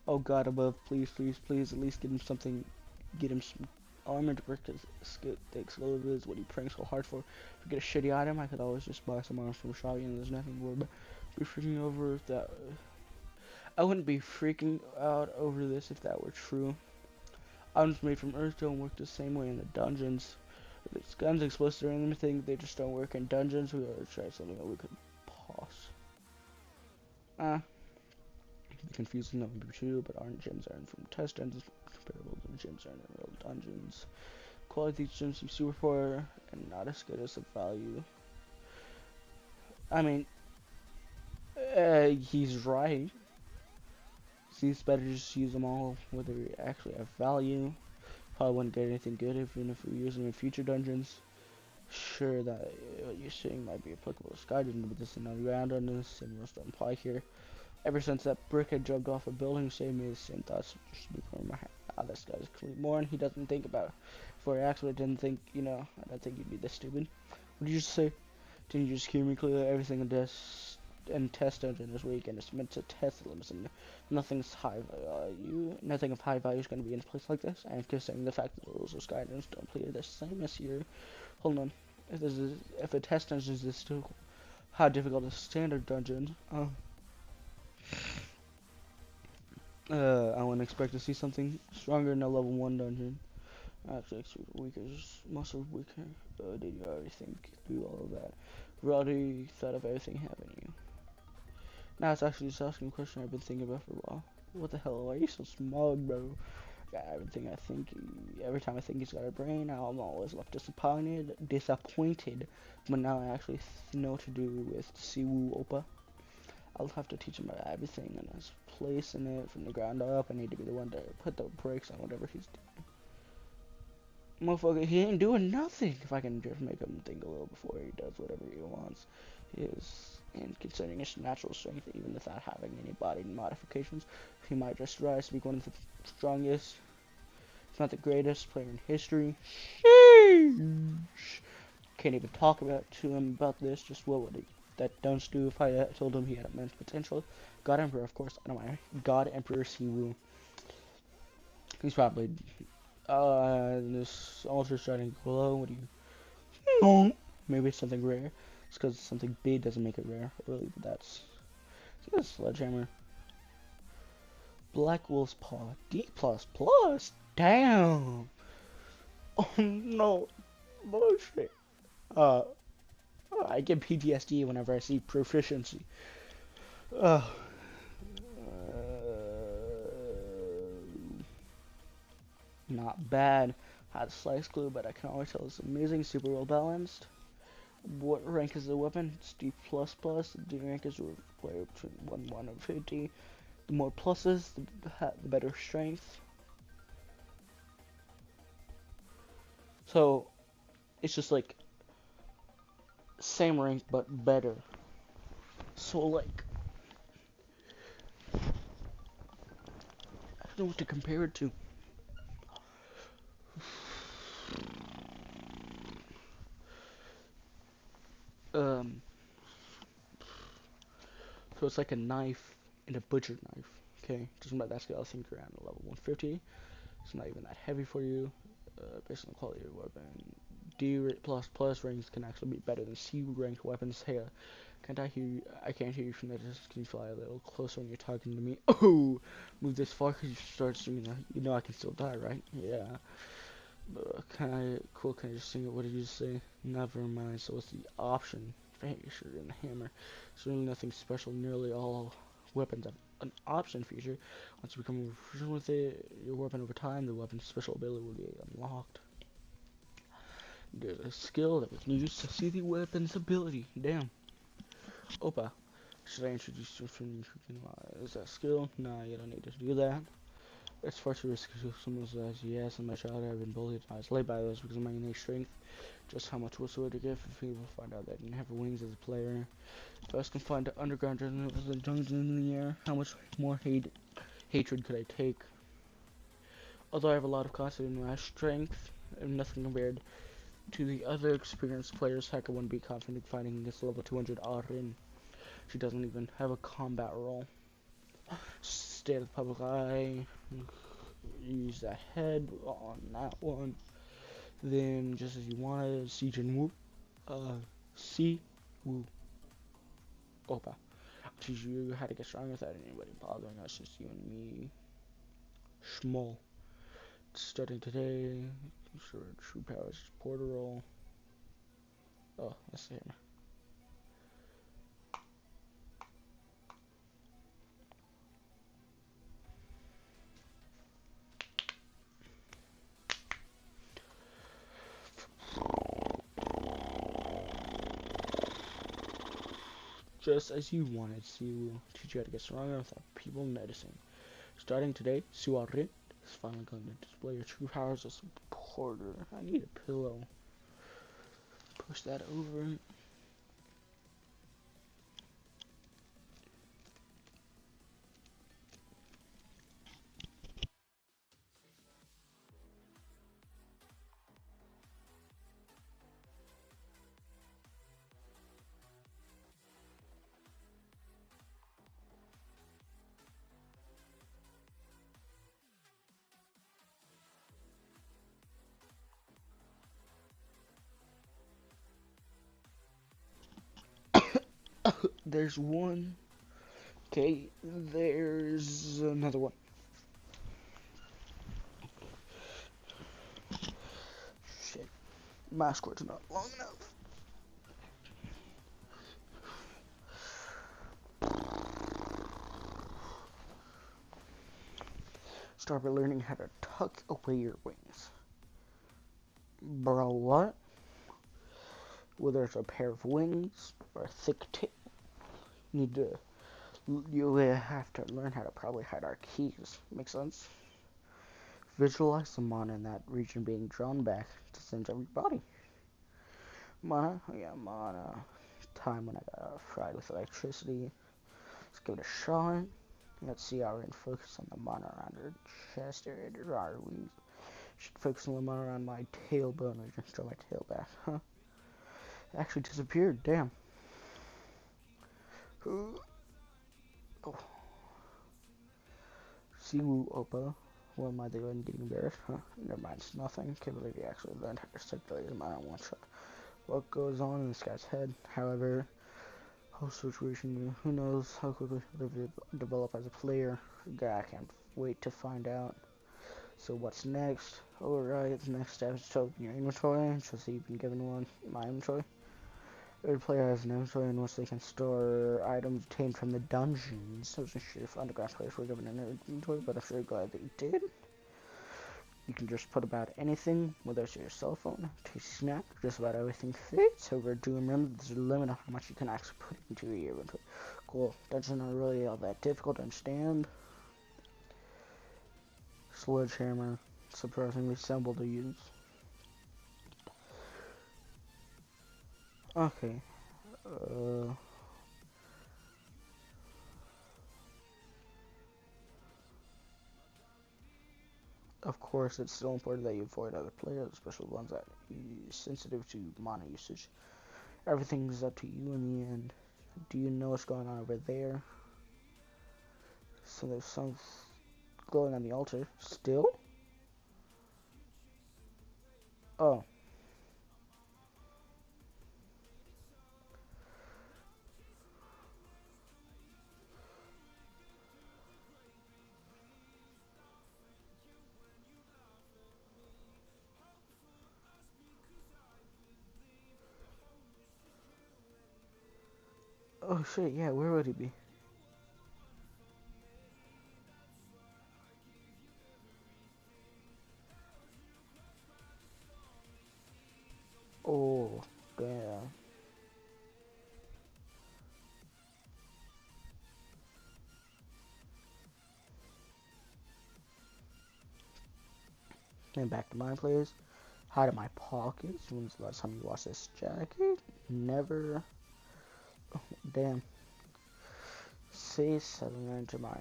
Oh god above, please, please, please, at least get him something, get him some armor to break the explosives, what he praying so hard for. If I get a shitty item, I could always just buy some armor from Shoggy and there's nothing more but be freaking over if that, I wouldn't be freaking out over this if that were true. Items made from earth don't work the same way in the dungeons. If it's guns, explosives, or anything, they just don't work in dungeons. We ought to try something that we could pause. Confusing, that would be true, but aren't gems earned from test dungeons comparable to gems earned in real dungeons? Quality these gems seem super poor and not as good as the value. I mean, he's right. See, it's better just use them all where they actually have value. Probably wouldn't get anything good even if we use them in future dungeons. Sure, that what you're saying might be applicable to Sky Dungeon, but this is another round on this, and rules don't apply here. Ever since that brick had jumped off a building, saved me the same thoughts just before my head. Ah, this guy's clearly more, and he doesn't think about it. Before he actually didn't think, I don't think you'd be this stupid. What did you just say? Didn't you just hear me clearly? Everything in test dungeon is weak, and it's meant to test the limits, and nothing of high value is going to be in a place like this. I am considering the fact that the rules of Sky Dungeons don't play the same as here. Hold on. If a test dungeon is this still, how difficult is standard dungeon? I wouldn't expect to see something stronger in a level 1 dungeon. Actually, weakers, muscle weaker. Did you already think through all of that? You already thought of everything, haven't you? Now it's actually just asking a question I've been thinking about for a while. What the hell? Why are you so smug, bro? Yeah, everything I think, every time I think he's got a brain, I'm always left disappointed. But now I actually know what to do with Siwoo Oppa. I'll have to teach him about everything and his place in it from the ground up. I need to be the one to put the brakes on whatever he's doing. Motherfucker, he ain't doing nothing. If I can just make him think a little before he does whatever he wants. And considering his natural strength, even without having any body modifications, he might just rise to be one of the strongest, if not the greatest player in history. Sheesh. Can't even talk to him about this. Just what would that dunce do if I told him he had immense potential? God Emperor, of course. I don't mind. God Emperor Siwoo. He's probably this altar's starting to glow. What do you? Maybe it's something rare. It's because something big doesn't make it rare. Really, but that's a sledgehammer. Black Wolf's Paw. D++. Damn. Oh no. Bullshit. I get PTSD whenever I see proficiency. Uh, Not bad. Had slice glue, but I can always tell it's amazing, super well balanced. What rank is the weapon? It's D++. The D rank is player between 1 and 50. The more pluses, the better strength. So, it's just like same rank but better. So like, I don't know what to compare it to. Um, so it's like a knife and a butcher knife. Okay, just about that scale, I think around level 150. It's not even that heavy for you. Based on the quality of your weapon, D++ ranks can actually be better than C ranked weapons. Hey, can't I hear you? I can't hear you from the distance. Can you fly a little closer when you're talking to me? Oh, move this far because you start singing. You know I can still die, right? Yeah. Cool, can I just sing it? What did you say? Never mind. So what's the option? Feature and the hammer. Certainly nothing special. Nearly all weapons have an option feature. Once you become proficient with your weapon over time, the weapon's special ability will be unlocked. There's a skill that we can use to see the weapon's ability. Damn. Oppa. Should I introduce you from is that skill? Nah, you don't need to do that. It's far too risky if someone says, yes, in my childhood I've been bullied. I was laid by those because of my innate strength. Just how much worse would it get if people find out that I didn't have wings as a player? If I was confined to underground dungeons in the air, how much more hatred could I take? Although I have a lot of confidence in my strength, and nothing compared to the other experienced players, heck, I wouldn't be confident fighting against level 200 Arin. She doesn't even have a combat role. Stay out of the public eye. Use that head on that one. Then, just as you wanted, Siege and Woo. Si Woo. Oppa. I'll teach you how to get strong without anybody bothering us, just you and me. Schmoll. Starting today. Sure, true powers. Porter roll. Oh, that's the hammer. Just as you wanted, Siwoo will teach you how to get stronger without people noticing. Starting today, Suarin is finally going to display your true powers as a porter. I need a pillow. Push that over. There's one. Okay, there's another one. Mask cord's not long enough. Start by learning how to tuck away your wings. Bro, what? Whether it's a pair of wings or a thick tail, you have to learn how to probably hide our keys. Make sense? Visualize the mana in that region being drawn back to the center of your body. Mana? Oh yeah, mana. Time when I got fried with electricity. Let's give it a shot. Let's see how we're gonna focus on the mana around our chest area. Our wings. Should focus on the mana around my tailbone. I just draw my tail back. Huh? It actually disappeared. Damn. Oh. Siwu Oppa. What am I doing? Getting embarrassed? Huh? Never mind. It's nothing. Can't believe you actually learned how to circulate his mana in one shot. What goes on in this guy's head? However, whole situation, who knows how quickly he'll develop as a player. I can't wait to find out. So what's next? Alright, the next step is to open your inventory. Just so you've been given one in my inventory. Every player has an inventory in which they can store items obtained from the dungeons. I wasn't sure if underground players were given an inventory, but I'm sure glad they did. You can just put about anything, whether it's your cell phone, tasty snack, just about everything fits. However, do remember there's a limit on how much you can actually put into your inventory. Cool. Dungeons are really all that difficult to understand. Sledgehammer, surprisingly simple to use. Okay. Of course, it's still important that you avoid other players, especially ones that are sensitive to mana usage. Everything's up to you in the end. Do you know what's going on over there? So there's some glowing on the altar. Still? Oh. Oh shit, yeah, where would he be? Oh, damn. And back to my place. Hide in my pockets. When's the last time you washed this jacket? Never. Oh, damn. Say settling into my.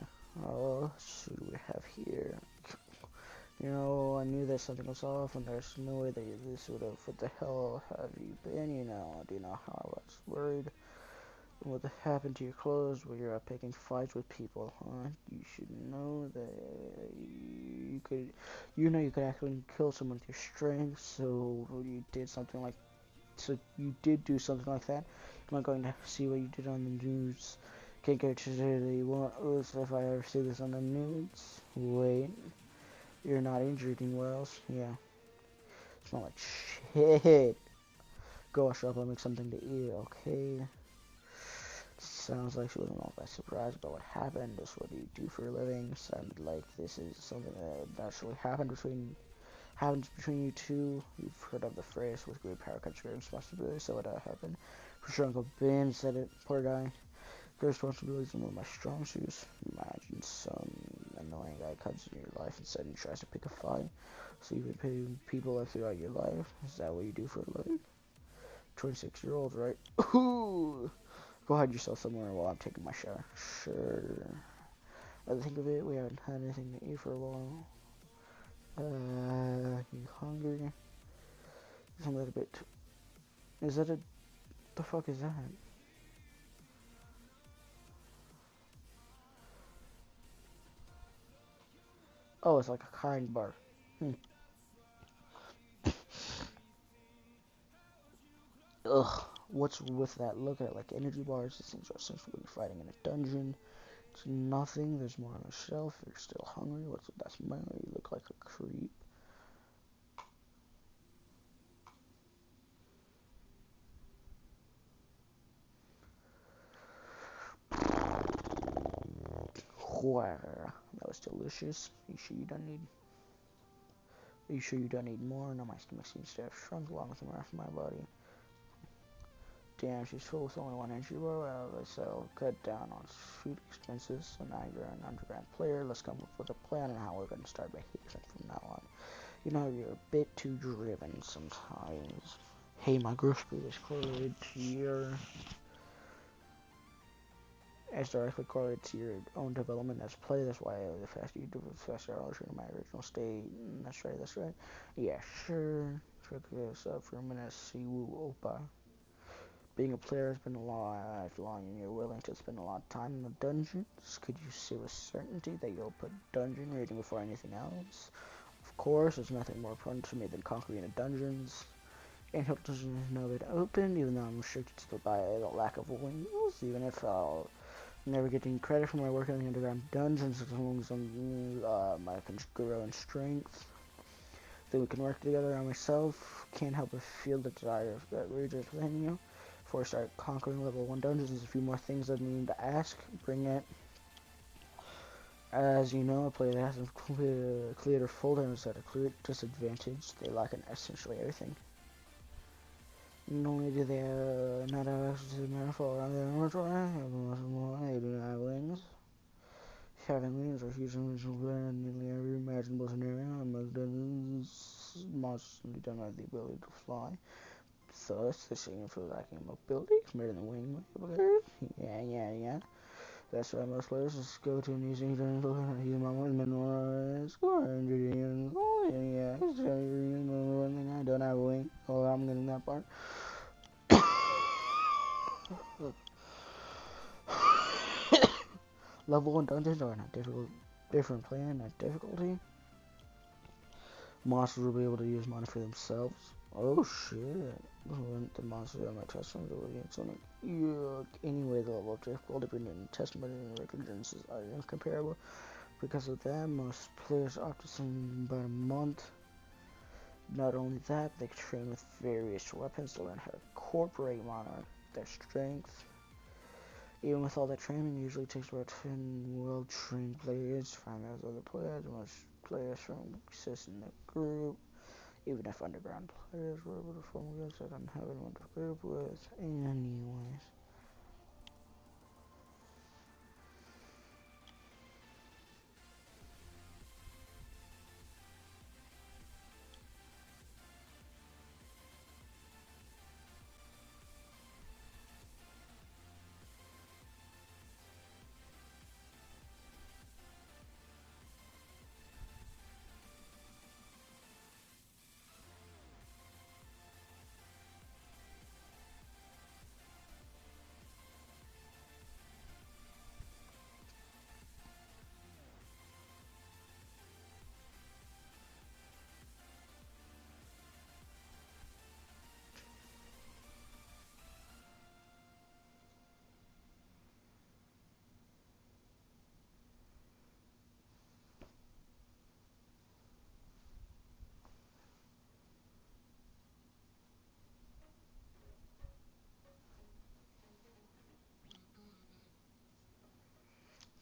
Oh, should we have here? You know, I knew that something was off, and there's no way that this would have. What the hell have you been? You know, do you know how I was worried? What happened to your clothes? Where you're picking fights with people, huh? You should know that you could. You know, you could actually kill someone with your strength. So you did something like. So you did do something like that. I'm not going to see what you did on the news. Can't get to the what if I ever see this on the news. Wait. You're not injured anywhere else? Yeah. Smell like shit. Go wash up and make something to eat, okay? Sounds like she wasn't all that surprised about what happened. Just what do you do for a living? Sounded like this is something that naturally happens between you two. You've heard of the phrase, with great power comes great responsibility, so what happened? For sure Uncle Ben said it, poor guy. Great responsibility is one of my strong suits. Imagine some annoying guy comes in your life and suddenly tries to pick a fight. So you've been paying people throughout your life? Is that what you do for a living? 26-year-old, right? Ooh! Go hide yourself somewhere while I'm taking my shower. Sure. I think of it, we haven't had anything to eat for a while. You hungry? I'm a little bit. Is that a. The fuck is that? Oh, it's like a kind bar. Ugh. What's with that? Look at it like energy bars. These things are essentially fighting in a dungeon. It's nothing. There's more on the shelf. You're still hungry. What's with that smell? You look like a creep. Wow, that was delicious. Are you sure you don't need? Are you sure you don't need more? No, my stomach seems to have shrunk along with the rest of my body. Damn, she's full with only 1 inch. Well, so cut down on food expenses. So now you're an underground player. Let's come up with a plan on how we're going to start behaving from now on. You know, you're a bit too driven sometimes. Hey, my growth speed is correlated to your... As directly correlated to your own development as a player. That's why the faster you do it, the faster I'll return to my original state. That's right, that's right. Yeah, sure. Check this out for a minute. See, woo, opa. Being a player has been a lifelong, and you're willing to spend a lot of time in the dungeons. Could you say with certainty that you'll put dungeon raiding before anything else? Of course, there's nothing more fun to me than conquering the dungeons. Anthill Dungeon has now been opened, even though I'm restricted still by the lack of wings. Even if I'll never get any credit for my work in the underground dungeons, as long as I can grow in strength. Then we can work together. I myself can't help but feel the desire that rages within you. Before I start conquering level 1 dungeons, there's a few more things I need to ask. Bring it. As you know, a player that hasn't cleared or full damage is at a clear disadvantage. They lack in essentially everything. Not only do they not have access to the manifold around their inventory, they do not have wings. Having wings are huge dimensional player in nearly every imaginable scenario, and most monsters don't have the ability to fly. Thus, the signal for lacking mobility compared to the wing players. Yeah. That's why most players just go to an easy use my minimum score. Yeah, one thing I don't have a wing. Oh, I'm getting that part. Level 1 dungeons are not difficult, different plan, not difficulty. Monsters will be able to use mana for themselves. Oh shit. The monsters on my testament ability and Sonic. Yuck. Anyway, the level of difficulty between testament and regular dungeons are incomparable. Because of that, most players opt to spend about a month. Not only that, they can train with various weapons to learn how to incorporate mana, their strength. Even with all that training, it usually takes about 10 well-trained players to find those other players. Most players from exist in the group. Even if underground players were able to form groups, I don't have anyone to group with. Anyways.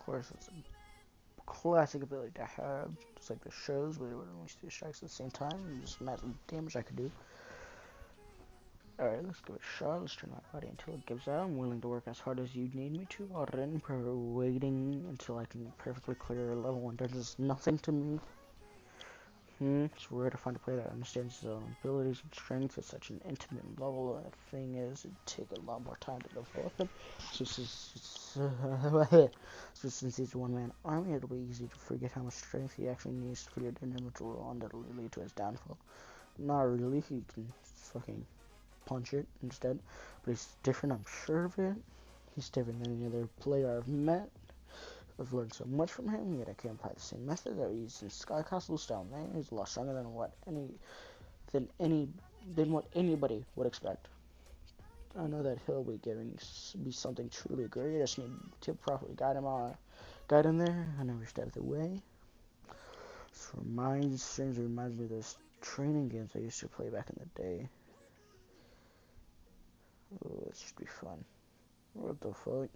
Of course, it's a classic ability to have. Just like the shows where they would only two strikes at the same time. And just imagine the damage I could do. Alright, let's give it a shot. Let's turn my body until it gives out. I'm willing to work as hard as you need me to. Already, waiting until I can perfectly clear level 1 dungeons is nothing to me. It's rare to find a player that understands his own abilities and strengths at such an intimate level. And the thing is, it'd take a lot more time to develop them. So since he's a one-man army, it'll be easy to forget how much strength he actually needs to clear the individual on that'll lead to his downfall. Not really, he can fucking punch it instead. But he's different, I'm sure of it. He's different than any other player I've met. I've learned so much from him, yet I can't apply the same method that we used in Sky Castle's down there. He's a lot stronger than what anybody would expect. I know that he'll be something truly great. I just need to properly guide him there on every step of the way. Strangely reminds me of those training games I used to play back in the day. Oh, this should be fun. What the fuck?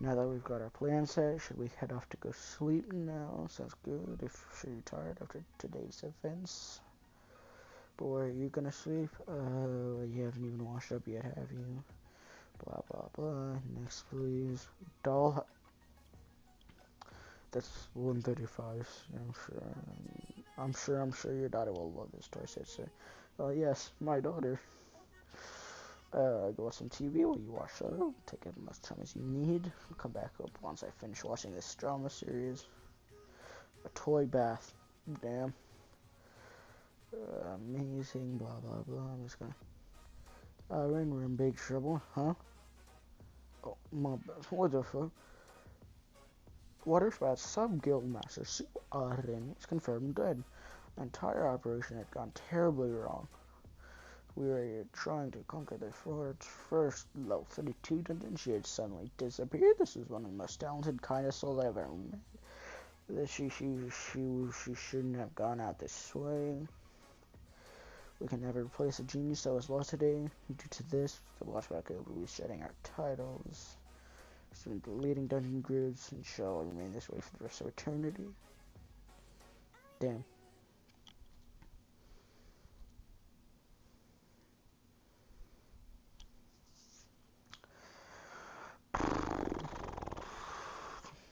Now that we've got our plan set, should we head off to go sleep now? Sounds good. If sure you're tired after today's events. But where are you gonna sleep? You haven't even washed up yet, have you? Blah blah blah. Next, please. Doll. That's 135. I'm sure. I'm sure your daughter will love this toy set. So, yes, my daughter. Go watch some TV while you watch show. Take as much time as you need. I'll come back up once I finish watching this drama series. A toy bath. Damn. Amazing. Blah blah blah. I'm just gonna. Ren, we're in big trouble, huh? Oh my bad. What the fuck? Water Spout sub-guild master Su Ren is confirmed dead. The entire operation had gone terribly wrong. We were trying to conquer the fort's first level 32 dungeon. She had suddenly disappeared. This was one of the most talented, kindest souls I've ever met. She shouldn't have gone out this way. We can never replace a genius that was lost today. Due to this, the Watchback Guild will be shedding our titles. Some leading dungeon groups and shall remain this way for the rest of eternity. Damn.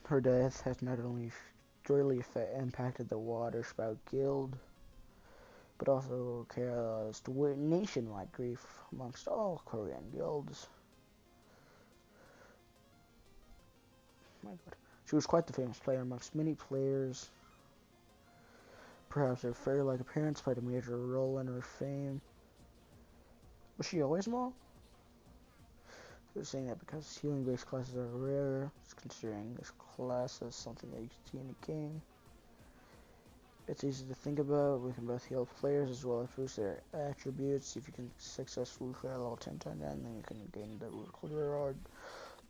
Her death has not only greatly impacted the Water Spout Guild, but also caused nationwide grief amongst all Korean guilds. My God. She was quite the famous player amongst many players. Perhaps her fairy-like appearance played a major role in her fame. Was she always small? They're saying that because healing-based classes are rare, considering this class as something that you can see in a game. It's easy to think about. We can both heal players as well as boost their attributes. If you can successfully clear level 10 times, then you can gain the reward.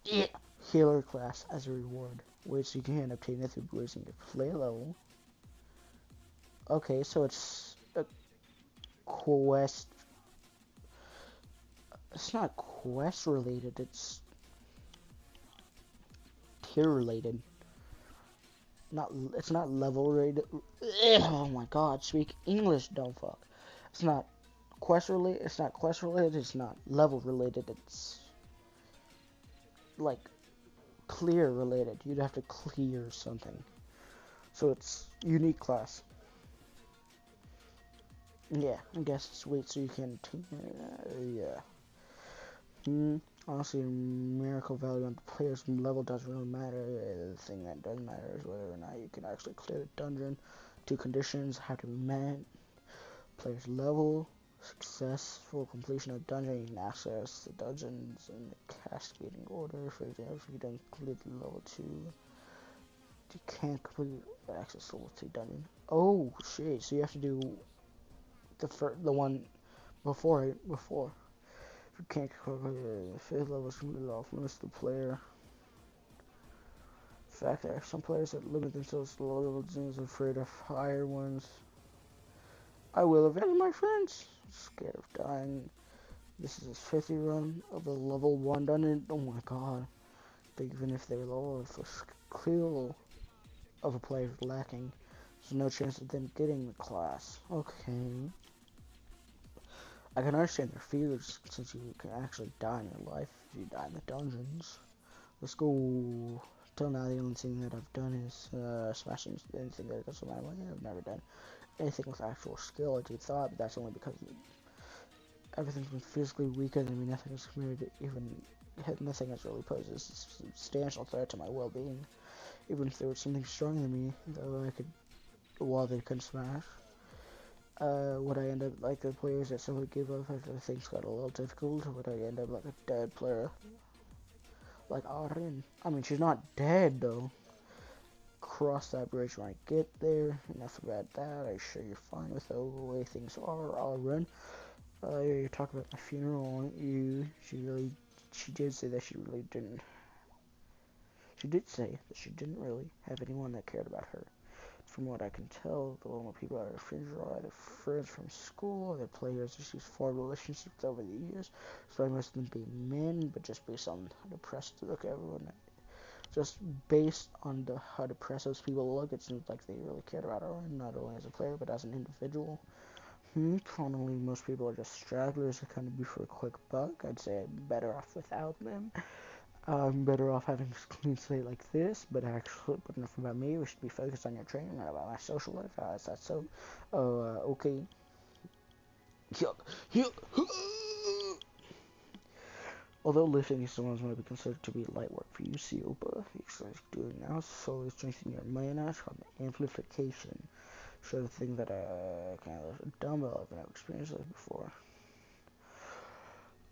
Yeah. Healer class as a reward, which you can obtain it through boosting your play level. Okay, so it's a quest. It's not quest related. It's tier related. It's not level rated. Oh my God! Speak English, dumb fuck. It's not quest related. It's not quest related. It's not level related. It's like clear related. You'd have to clear something. So it's unique class. Yeah, I guess it's wait so you can. Yeah. Honestly, miracle value on the player's level doesn't really matter. The thing that does matter is whether or not you can actually clear the dungeon. Two conditions have to be met. Player's level, successful completion of the dungeon, you can access the dungeons in the cascading order. For example, if you don't complete level 2, you can't complete access level 2 dungeon. Oh shit! So you have to do the one before it before. If you can't complete the 5th level, is completely off limits to the player. In fact, there are some players that limit themselves to low level dungeons, afraid of higher ones. I will avenge my friends. Scared of dying. This is his 50 run of a level 1 dungeon. Oh my God. But even if they're low, if the skill of a player is lacking, there's no chance of them getting the class. Okay. I can understand their fears since you can actually die in your life if you die in the dungeons. Let's go. Till now, the only thing that I've done is smashing anything that goes my way. I've never done anything with actual skill. I do thought, but that's only because everything's been physically weaker than me. Nothing has committed, nothing has really posed a substantial threat to my well-being. Even if there was something stronger than me, though I could, a wall they couldn't smash. Would I end up like the players that simply give up after things got a little difficult, or would I end up like a dead player? Like Arin. I mean, she's not dead though. Cross that bridge when I get there. Enough about that. I'm sure you're fine with the way things are. I'll run. You talk about the funeral. She did say that she really didn't. She did say that she didn't really have anyone that cared about her. From what I can tell, the only people at her funeral are either friends from school or the players that she's formed relationships over the years. So I must be men, but just based on how depressed to look at everyone. Just based on how depressed those people look, it seems like they really cared about Owen, not only as a player, but as an individual. Currently, most people are just stragglers that kind of be for a quick buck. I'd say I'm better off without them. I'm better off having a clean slate like this, but actually, but enough about me. We should be focused on your training, not about my social life. Is that so? Okay. Although lifting is sometimes might be considered to be light work for you, Siopa, the exercise you're doing now slowly strengthen your mana called amplification. Show the thing that kind of lift a dumbbell I've never experienced this before.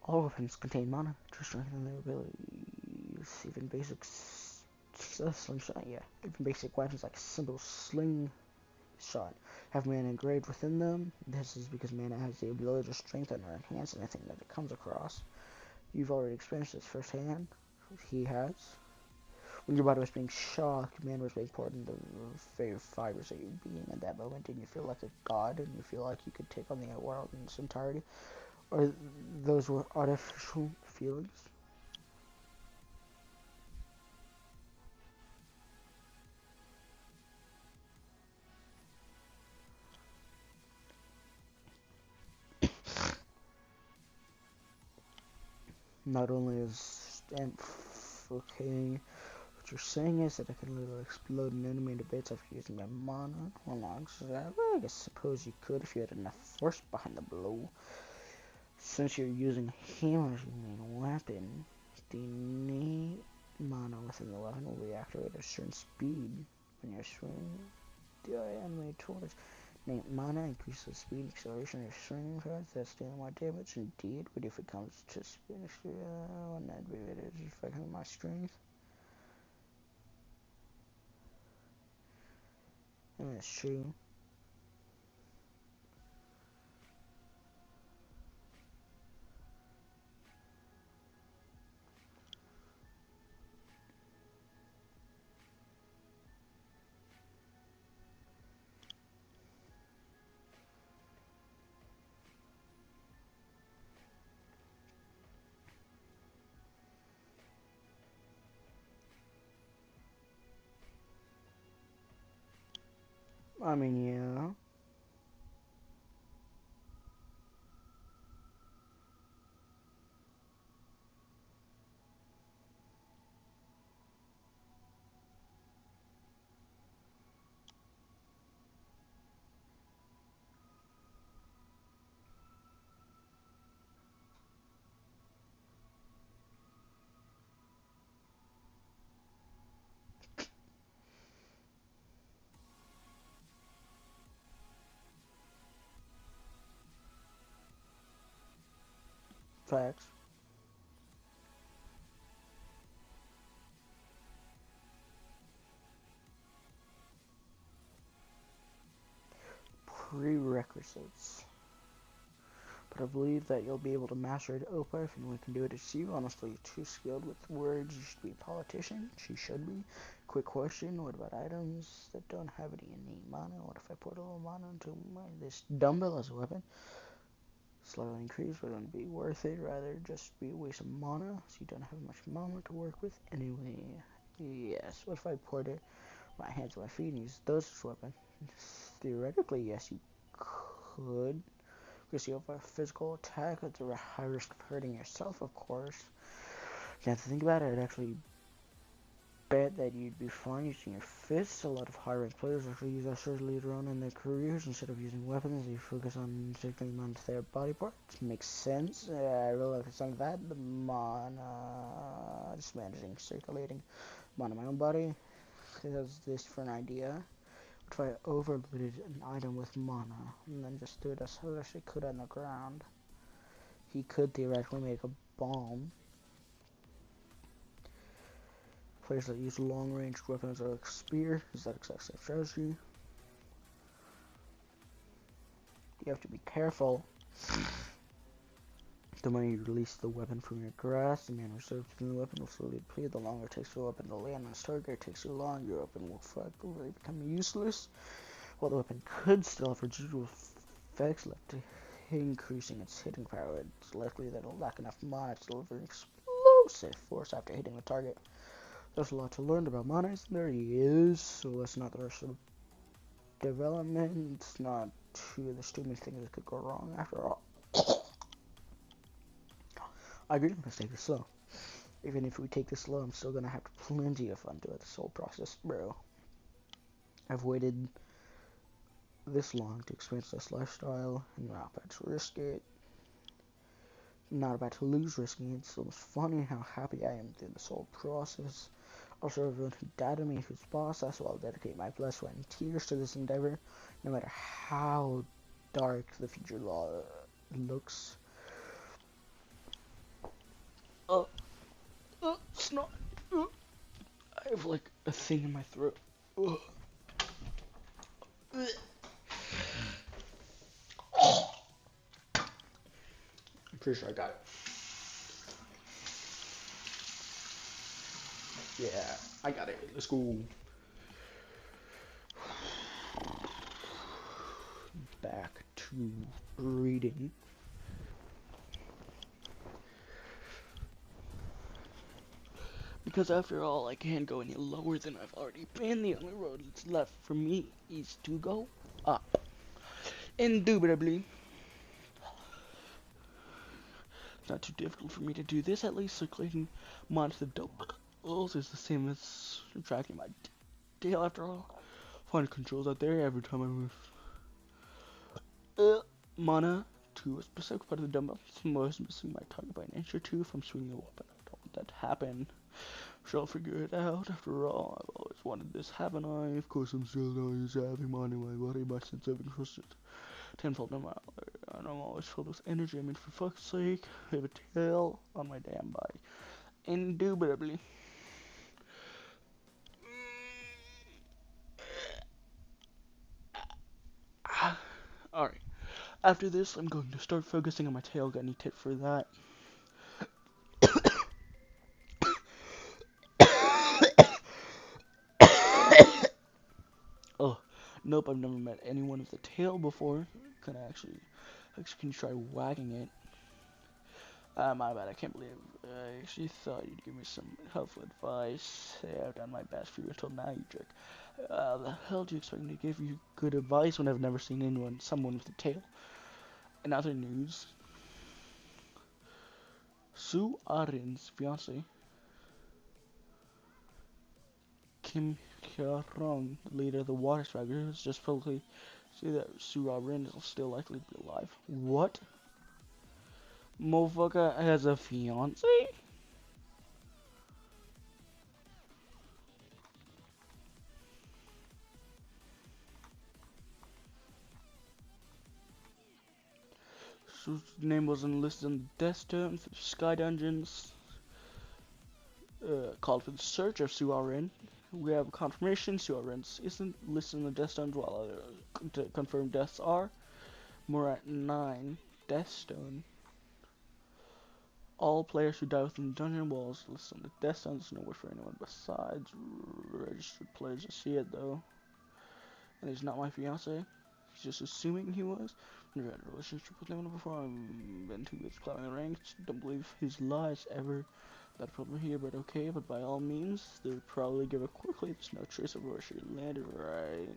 All weapons contain mana to strengthen their abilities. Even basic slingshot, yeah. Even basic weapons like simple slingshot have mana engraved within them. This is because mana has the ability to strengthen or enhance anything that it comes across. You've already experienced this firsthand. He has. When your body was being shocked, mana was being poured into the very fibers of your being at that moment, and you feel like a god, and you feel like you could take on the world in its entirety. Or those were artificial feelings. Not only is amplifying, what you're saying is that I can literally explode an enemy into bits after using my mana. Well, not exactly. I suppose you could if you had enough force behind the blow. Since you're using hammer as your main weapon, the innate mana within the weapon will be activated at a certain speed when you're swinging the enemy towards. Innate mana increases the speed and acceleration of your swinging cards. That's dealing more damage. Indeed, but if it comes to speed, when that be it is affecting my strength. And that's true. I mean, yeah. Facts. Prerequisites. But I believe that you'll be able to master it, Opa, if anyone can do it, it's you. Honestly, you're too skilled with words. You should be a politician. She should be. Quick question, what about items that don't have any innate mana? What if I put a little mana into this dumbbell as a weapon? Slightly increased, but it wouldn't be worth it. Rather just be a waste of mana, so you don't have much mana to work with anyway. Yes, what if I poured it my hands and my feet and used those as a weapon? Theoretically, yes, you could. Because you have a physical attack at a high risk of hurting yourself, of course. You have to think about it, I'd actually bet that you'd be fine using your fists. A lot of high-ranked players actually use that sword later on in their careers. Instead of using weapons, they focus on inflicting onto their body parts. Makes sense. I really like the sound of that. The mana, just managing circulating mana in my own body. Because this for an idea. If I overloaded an item with mana and then just threw it as hard as he could on the ground, he could theoretically make a bomb. Players that use long-range weapons like spear is that exact same strategy. You have to be careful. The moment you release the weapon from your grasp, the mana reserved within the weapon will slowly deplete. The longer it takes for the weapon to land on its target, it takes too long, your weapon will effectively become useless. While the weapon could still have residual effects left to increasing its hitting power, it's likely that it'll lack enough mana to deliver explosive force after hitting the target. There's a lot to learn about mana, isn't there? Yes, so let's not rush the development. It's not there's too many things that could go wrong after all. I agree, let's take it slow. Even if we take this slow, I'm still gonna have plenty of fun throughout this whole process, bro. I've waited this long to experience this lifestyle, and not about to risk it. Not about to lose risking it, so it's funny how happy I am through this whole process. Also, everyone who doubted me, whose boss, as well, dedicate my blood, sweat, and tears to this endeavor, no matter how dark the future looks. Snot. I have like a thing in my throat. I'm pretty sure I got it. Yeah, I got it. Let's go. Back to reading. Because after all, I can't go any lower than I've already been. The only road that's left for me is to go up. Indubitably. It's not too difficult for me to do this, at least circulating monster doubles is the same as tracking my tail after all. Find controls out there every time I move. Mana to a specific part of the dumbbell. Most missing my target by an inch or two from swinging the weapon. I don't want that to happen. Sure, I'll figure it out. After all, I've always wanted this, haven't I? Of course, I'm still not used to having mana in my body, but since I've been crushed tenfold no matter, and I'm always filled with energy. I mean, for fuck's sake, I have a tail on my damn body. Indubitably. Alright. After this, I'm going to start focusing on my tail. Got any tip for that? Oh, nope, I've never met anyone with a tail before. Can you try wagging it? My bad, I can't believe I actually thought you'd give me some helpful advice. Hey, I've done my best for you until now, you jerk. The hell do you expect me to give you good advice when I've never seen someone with a tail? In other news, Sue Arin's fiance, Kim Kya-rong, the leader of the Water Strikers, has just publicly said that Sue Arin is still likely to be alive. What? Motherfucker has a fiance? Sue's name wasn't listed on the death stone for the Sky Dungeons. Called for the search of Sue Arin. We have confirmation Sue Arin isn't listed on the death stones while other confirmed deaths are. We're at 9. Death stone. All players who die within the dungeon walls listed on the death stone. There's no way for anyone besides registered players to see it though. And he's not my fiance. He's just assuming he was. Never had a relationship with anyone before. I've been too good at climbing the ranks. Don't believe his lies ever. That problem here, but okay. But by all means, they'll probably give it quickly. There's no trace of where she landed, right?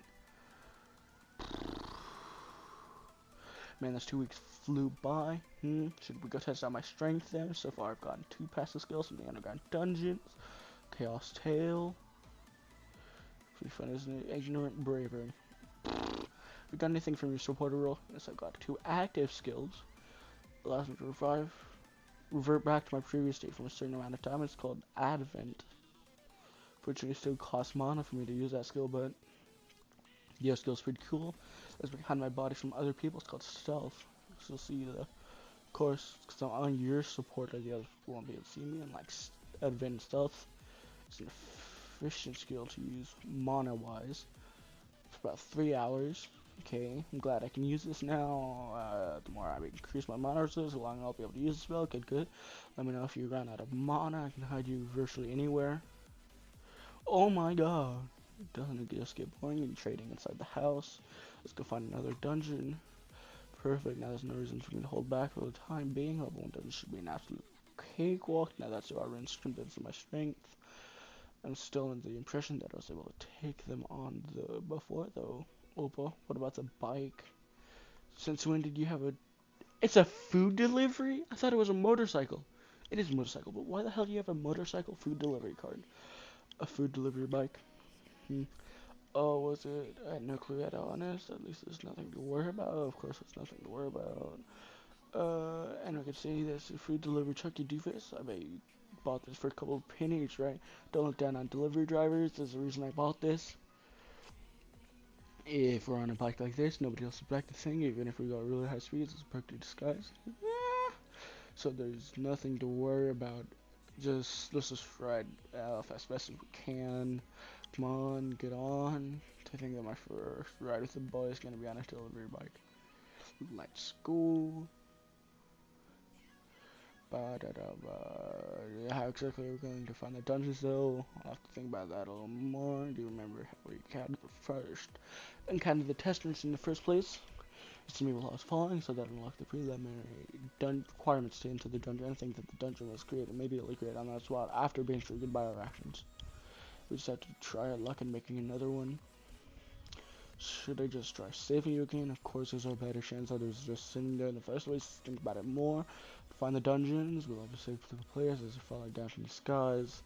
Man, those 2 weeks flew by. Should we go test out my strength then? So far, I've gotten 2 passive skills from the underground dungeons. Chaos Tail. Pretty fun, isn't it? Ignorant Bravery. We got anything from your supporter role? Yes, I've got 2 active skills. Allows me to revert back to my previous state for a certain amount of time. It's called Advent. Fortunately, it still costs mana for me to use that skill, but the other skill's pretty cool. It's behind my body from other people. It's called Stealth. So you'll see of course, because I'm on your supporter, the others won't be able to see me. And like Advent Stealth, it's an efficient skill to use mana-wise. It's about 3 hours. Okay, I'm glad I can use this now. The more I increase my mana reserves, the longer I'll be able to use the spell. Good. Let me know if you run out of mana. I can hide you virtually anywhere. Oh my god. Doesn't it just get boring and trading inside the house? Let's go find another dungeon. Perfect. Now there's no reason for me to hold back for the time being. Level 1 dungeon should be an absolute cakewalk. Now that's our rinse convinced of my strength. I'm still in the impression that I was able to take them on the before though. Opa, what about the bike? Since when did you have a... It's a food delivery? I thought it was a motorcycle. It is a motorcycle, but why the hell do you have a motorcycle food delivery card? A food delivery bike? Hmm. Oh, was it? I had no clue at all, honest. At least there's nothing to worry about. Of course, there's nothing to worry about. And I can see this food delivery Chucky doofus. I bet you bought this for a couple of pennies, right? Don't look down on delivery drivers. There's a reason I bought this. If we're on a bike like this, nobody else will back the thing. Even if we go at really high speeds, it's perfectly disguised. So there's nothing to worry about. Just let's just ride as fast as we can. Come on, get on. I think that my first ride with the boy is gonna be on a delivery bike. Let's go. How exactly we're going to find the dungeons though? I'll have to think about that a little more. Do you remember how we encountered the first encountered the testers in the first place? It's me while I was falling, so that unlocked the preliminary requirements to enter the dungeon. I think that the dungeon was created immediately created on that spot after being triggered by our actions. We just have to try our luck in making another one. Should I just try saving you again? Of course, there's no better chance that there's just sitting there in the first place. Think about it more. Find the dungeons. We'll obviously save the players as they fall down from the skies.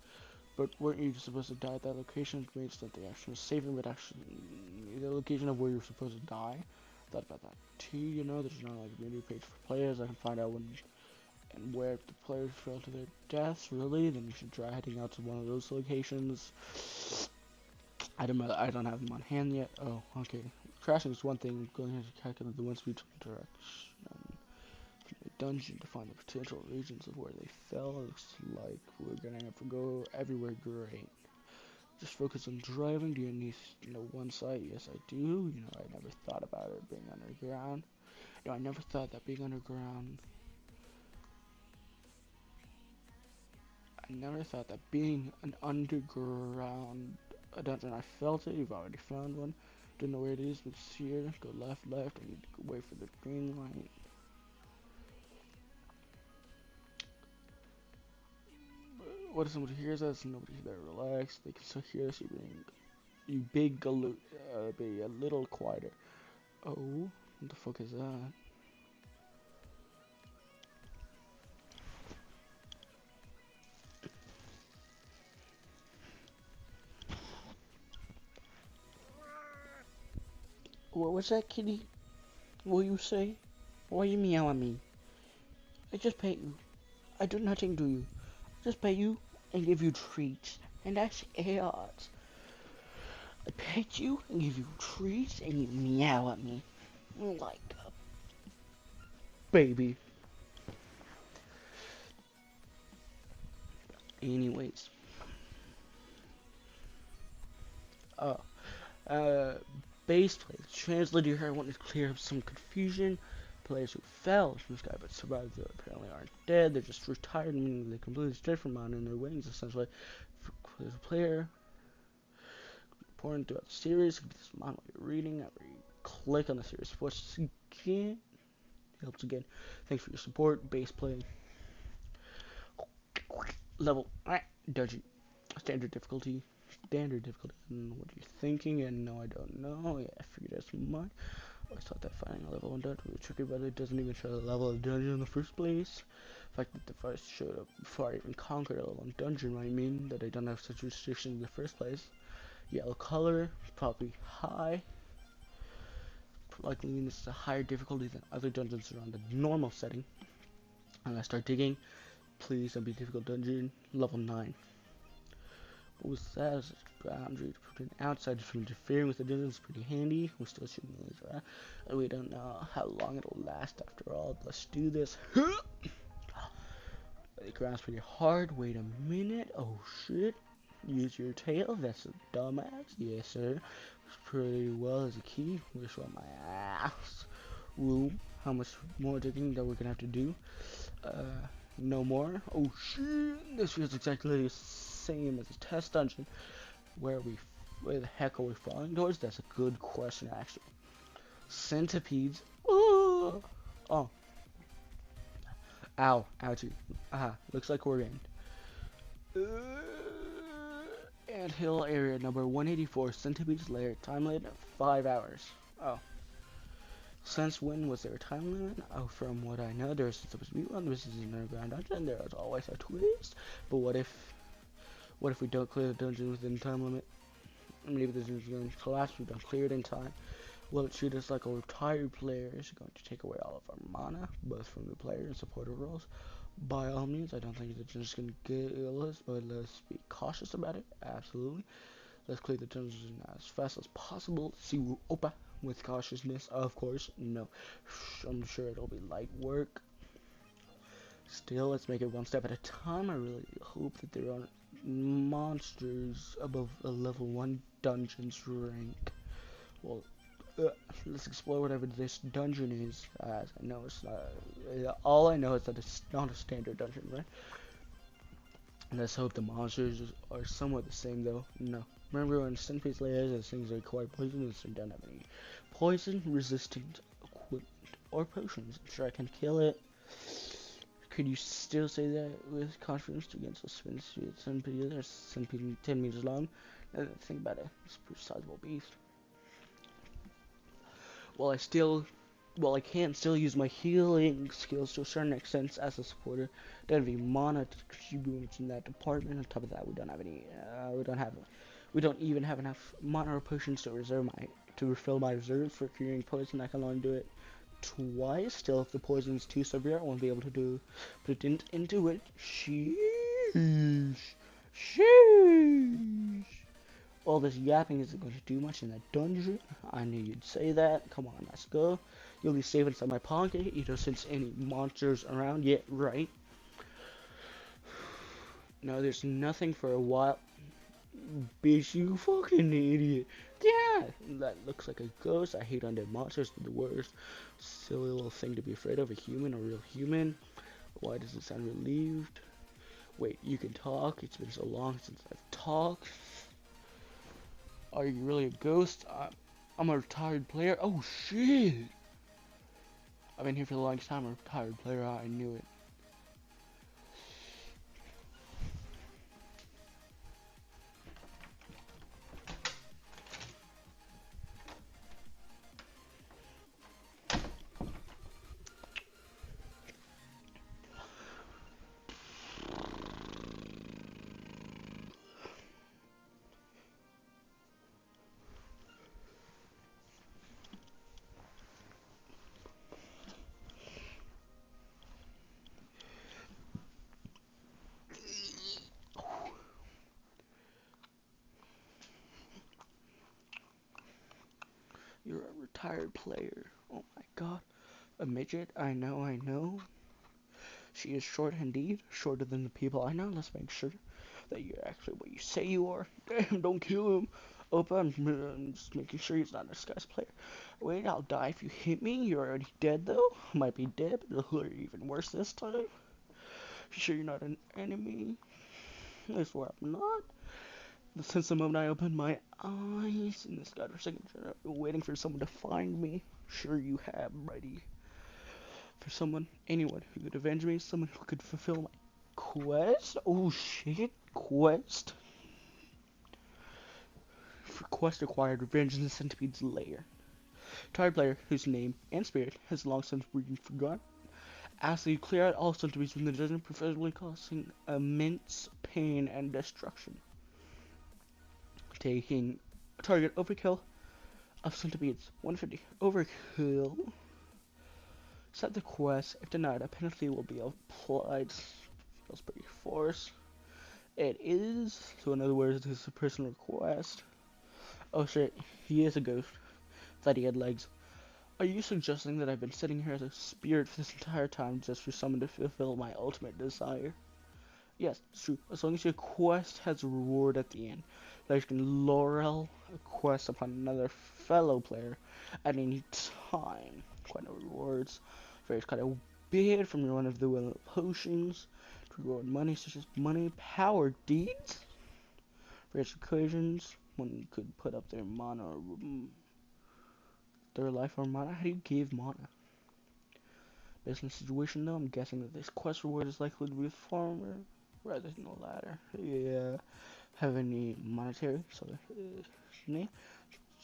But weren't you supposed to die at that location? Which means that the action was saving, but actually the location of where you're supposed to die. Thought about that too. You know, there's not like a menu page for players. I can find out when and where the players fell to their deaths. Really, then you should try heading out to one of those locations. I don't have them on hand yet. Oh, okay. Crashing is one thing. Going to calculate the wind speed direction from the dungeon to find the potential regions of where they fell. It looks like we're gonna have to go everywhere. Great. Just focus on driving. Do you need one site? Yes, I do. I never thought about it being underground. No, I never thought that being underground. I never thought that being an underground dungeon. I felt it. You've already found one. Don't know where it is, but it's here. Go left. I need to go wait for the green light. What if somebody hears us? Nobody's there. Relax. They can still hear us. You big galoot. Be a little quieter. Oh, what the fuck is that? What was that, kitty? What you say? Why you meow at me? I just pet you. I do nothing to you. I just pet you and give you treats. And that's it. I pet you and give you treats and you meow at me. Like a baby. Anyways. Base players. Translator here, I want to clear up some confusion. Players who fell from the sky but survived apparently aren't dead. They're just retired, meaning they completely straight from mountain their wings, essentially. For the player, important throughout the series. Keep this in mind while you're reading. After you click on the series force again. Helps again. Thanks for your support. Base play. Level. Dungeon. Standard difficulty. What are you thinking? And no, I don't know. Yeah, I figured as much. I thought that finding a level 1 dungeon was tricky, but it doesn't even show the level of the dungeon in the first place. The fact that the first showed up before I even conquered a level 1 dungeon might mean that I don't have such restrictions in the first place. Yellow color, probably high. Likely means it's a higher difficulty than other dungeons around the normal setting. And I start digging. Please don't be a difficult dungeon. Level 9. What was that? It's a boundary to prevent outsiders from interfering with the dungeon. It's pretty handy. We still shouldn't lose around. And we don't know how long it'll last after all. Let's do this. The ground's pretty hard. Wait a minute. Oh shit. Use your tail. That's a dumbass. Yes, sir. It's pretty well as a key. Wish on my ass. Room. How much more digging that we're gonna have to do? No more. Oh shit. This feels exactly the same as a test dungeon. Where the heck are we falling towards? That's a good question, actually. Centipedes. Ooh. Oh. Ow. Ouchie. Aha. Looks like we're in. Anthill area number 184, Centipede's lair, time limit 5 hours. Oh. Since when was there a time limit? Oh, from what I know, there's supposed to be one. This is an underground dungeon. There is always a twist. But what if we don't clear the dungeon within the time limit? Maybe the dungeon is going to collapse. We don't clear it in time. Will it treat us like a retired player? Is it going to take away all of our mana, both from the player and supporter roles? By all means, I don't think the dungeon's going to kill us, but let's be cautious about it. Absolutely. Let's clear the dungeon as fast as possible. See Opa with cautiousness, of course. No, I'm sure it'll be light work. Still, let's make it one step at a time. I really hope that there aren't monsters above a level 1 dungeon's rank. Well, let's explore whatever this dungeon is. As I know it's not. All I know is that it's not a standard dungeon, right? Let's hope the monsters are somewhat the same, though. No. Remember when Centipede's layers, those things are quite poisonous and don't have any poison resistant equipment or potions. I'm sure I can kill it. Could you still say that with confidence against a centipede? There's centipede 10 meters long. Now that I think about it, it's a pretty sizable beast. Well, I can still use my healing skills to a certain extent as a supporter. Don't have any mana to contribute in that department. On top of that, we don't have any. We don't even have enough mana or potions to refill my reserves for curing poison. I can only do it twice. Still, if the poison is too severe, I won't be able to put it into it. Sheesh. Sheesh. All this yapping isn't going to do much in that dungeon. I knew you'd say that. Come on, let's go. You'll be safe inside my pocket, since any monsters around yet, right? No, there's nothing for a while. Bitch, you fucking idiot. Yeah, that looks like a ghost. I hate undead monsters. They're the worst. Silly little thing to be afraid of. A human, a real human. Why does it sound relieved? Wait, you can talk? It's been so long since I've talked. Are you really a ghost? I'm a retired player. Oh shit! I've been here for the longest time. I'm a retired player. I knew it. You're a retired player. Oh my god. A midget? I know, I know. She is short indeed. Shorter than the people I know. Let's make sure that you're actually what you say you are. Damn, don't kill him. Opa, I'm just making sure he's not a disguised player. Wait, I'll die if you hit me. You're already dead, though. Might be dead, but it'll hurt you even worse this time. You sure you're not an enemy? I swear I'm not. Since the moment I opened my eyes in this gutter signature, I've been waiting for someone to find me. Sure you have, ready. For someone, anyone who could avenge me, someone who could fulfill my quest. Oh shit, quest. For quest acquired, revenge in the centipede's lair. Tired player whose name and spirit has long since been forgotten. Ask that you clear out all centipedes from the dungeon, preferably causing immense pain and destruction. Taking target overkill of centipedes 150 overkill. Set the quest. If denied, a penalty will be applied. Feels pretty forced. It is. So in other words, this is a personal request. Oh shit, he is a ghost. Thought he had legs. Are you suggesting that I've been sitting here as a spirit for this entire time just for someone to fulfill my ultimate desire? Yes, it's true. As long as your quest has a reward at the end. Like you can laurel a quest upon another fellow player at any time. Quite no rewards. Varies quite a bit from your one-of-the-will potions to reward money, such as money, power, deeds. Various equations. One could put up their mana or their life or mana. How do you give mana? Based on the situation though, I'm guessing that this quest reward is likely to be a farmer rather than the latter. Yeah. have any monetary, so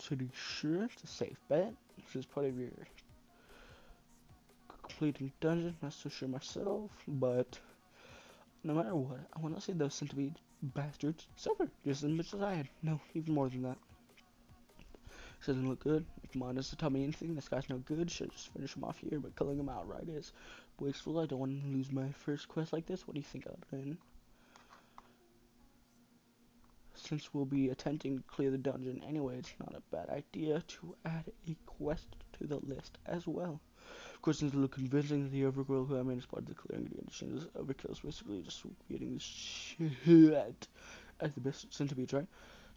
pretty sure it's a safe bet. This is part of your completing dungeon. Not so sure myself, but no matter what, I want to see those centipede bastards suffer just as much as I had. No, even more than that. This doesn't look good. If mine doesn't tell me anything, this guy's no good. Should just finish him off here, but killing him outright is wasteful. I don't want to lose my first quest like this. What do you think I'll do? Since we'll be attempting to clear the dungeon anyway, it's not a bad idea to add a quest to the list as well. Of course, since it looks convincing that the overkill who I made as part of the clearing the conditions, overkill is basically just getting the shit at the best centipedes, right?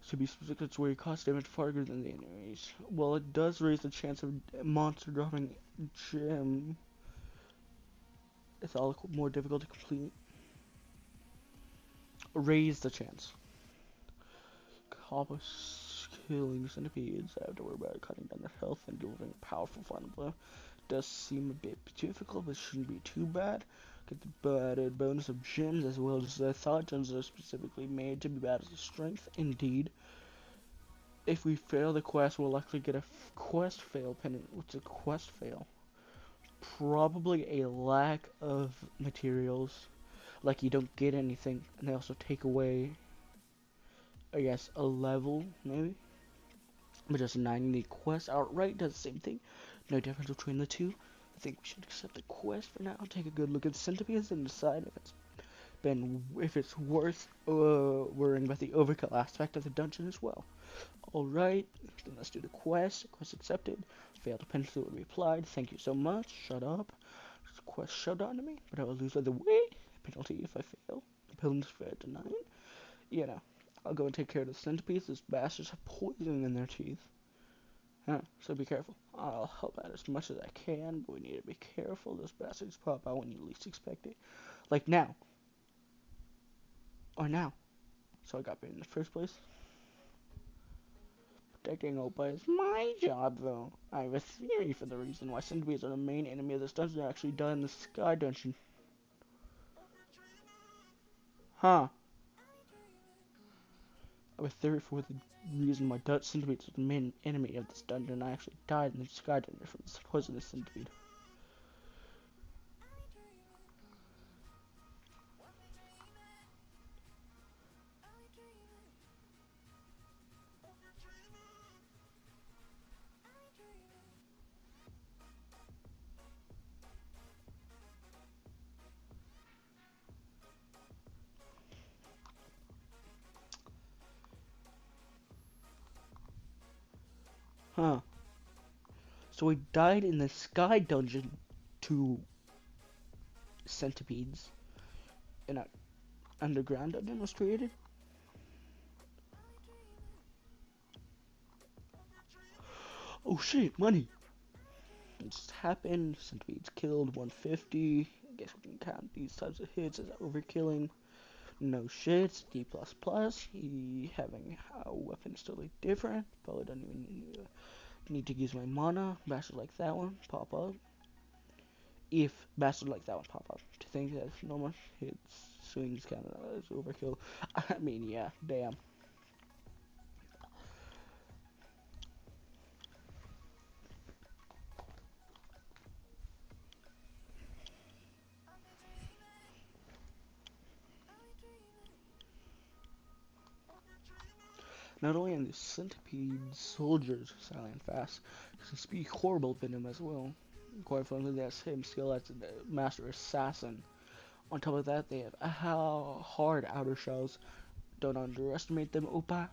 To be specific, it's where you cost damage far greater than the enemies. Well, it does raise the chance of a monster dropping gem. It's all more difficult to complete. Raise the chance. Accomplish killing centipedes. I have to worry about cutting down their health and delivering a powerful final blow. Does seem a bit difficult, but shouldn't be too bad. Get the added bonus of gems as well as I thought. Gems are specifically made to be bad as a strength. Indeed. If we fail the quest, we'll likely get a quest fail pendant. What's a quest fail? Probably a lack of materials. Like you don't get anything, and they also take away, I guess, a level, maybe? But just denying the quest outright does the same thing. No difference between the two. I think we should accept the quest for now. Take a good look at the centipedes and decide if it's worth worrying about the overkill aspect of the dungeon as well. Alright, then let's do the quest. Quest accepted. Failed pencil will be applied. Thank you so much. Shut up. Quest shoved onto me, but I will lose either way. Penalty if I fail. Penalty fair denied. You know, I'll go and take care of the centipedes. Those bastards have poison in their teeth. Huh, so be careful. I'll help out as much as I can, but we need to be careful. Those bastards pop out when you least expect it. Like now. Or now. So I got bit in the first place. Protecting Opa is my job, though. I have a theory for the reason why centipedes are the main enemy of this dungeon are actually done in the Sky Dungeon. Huh. I have a theory for the reason why Dutch centipedes are the main enemy of this dungeon. I actually died in the Sky Dungeon from this poisonous centipede. Huh. So we died in the Sky Dungeon to centipedes. And an underground dungeon was created? Oh shit, money! It just happened. Centipedes killed 150. I guess we can count these types of hits as overkilling. No shit. D++. Having a weapon is totally different. Probably don't even need to use my mana. Bastard like that one. Pop up. If bastard like that one pop up. To think that normal hits swings kind of as overkill. I mean, yeah. Damn. Not only are the centipede soldiers silent fast, they can speak horrible venom as well. Quite frankly, they have the same skill as the master assassin. On top of that, they have hard outer shells. Don't underestimate them, Opa.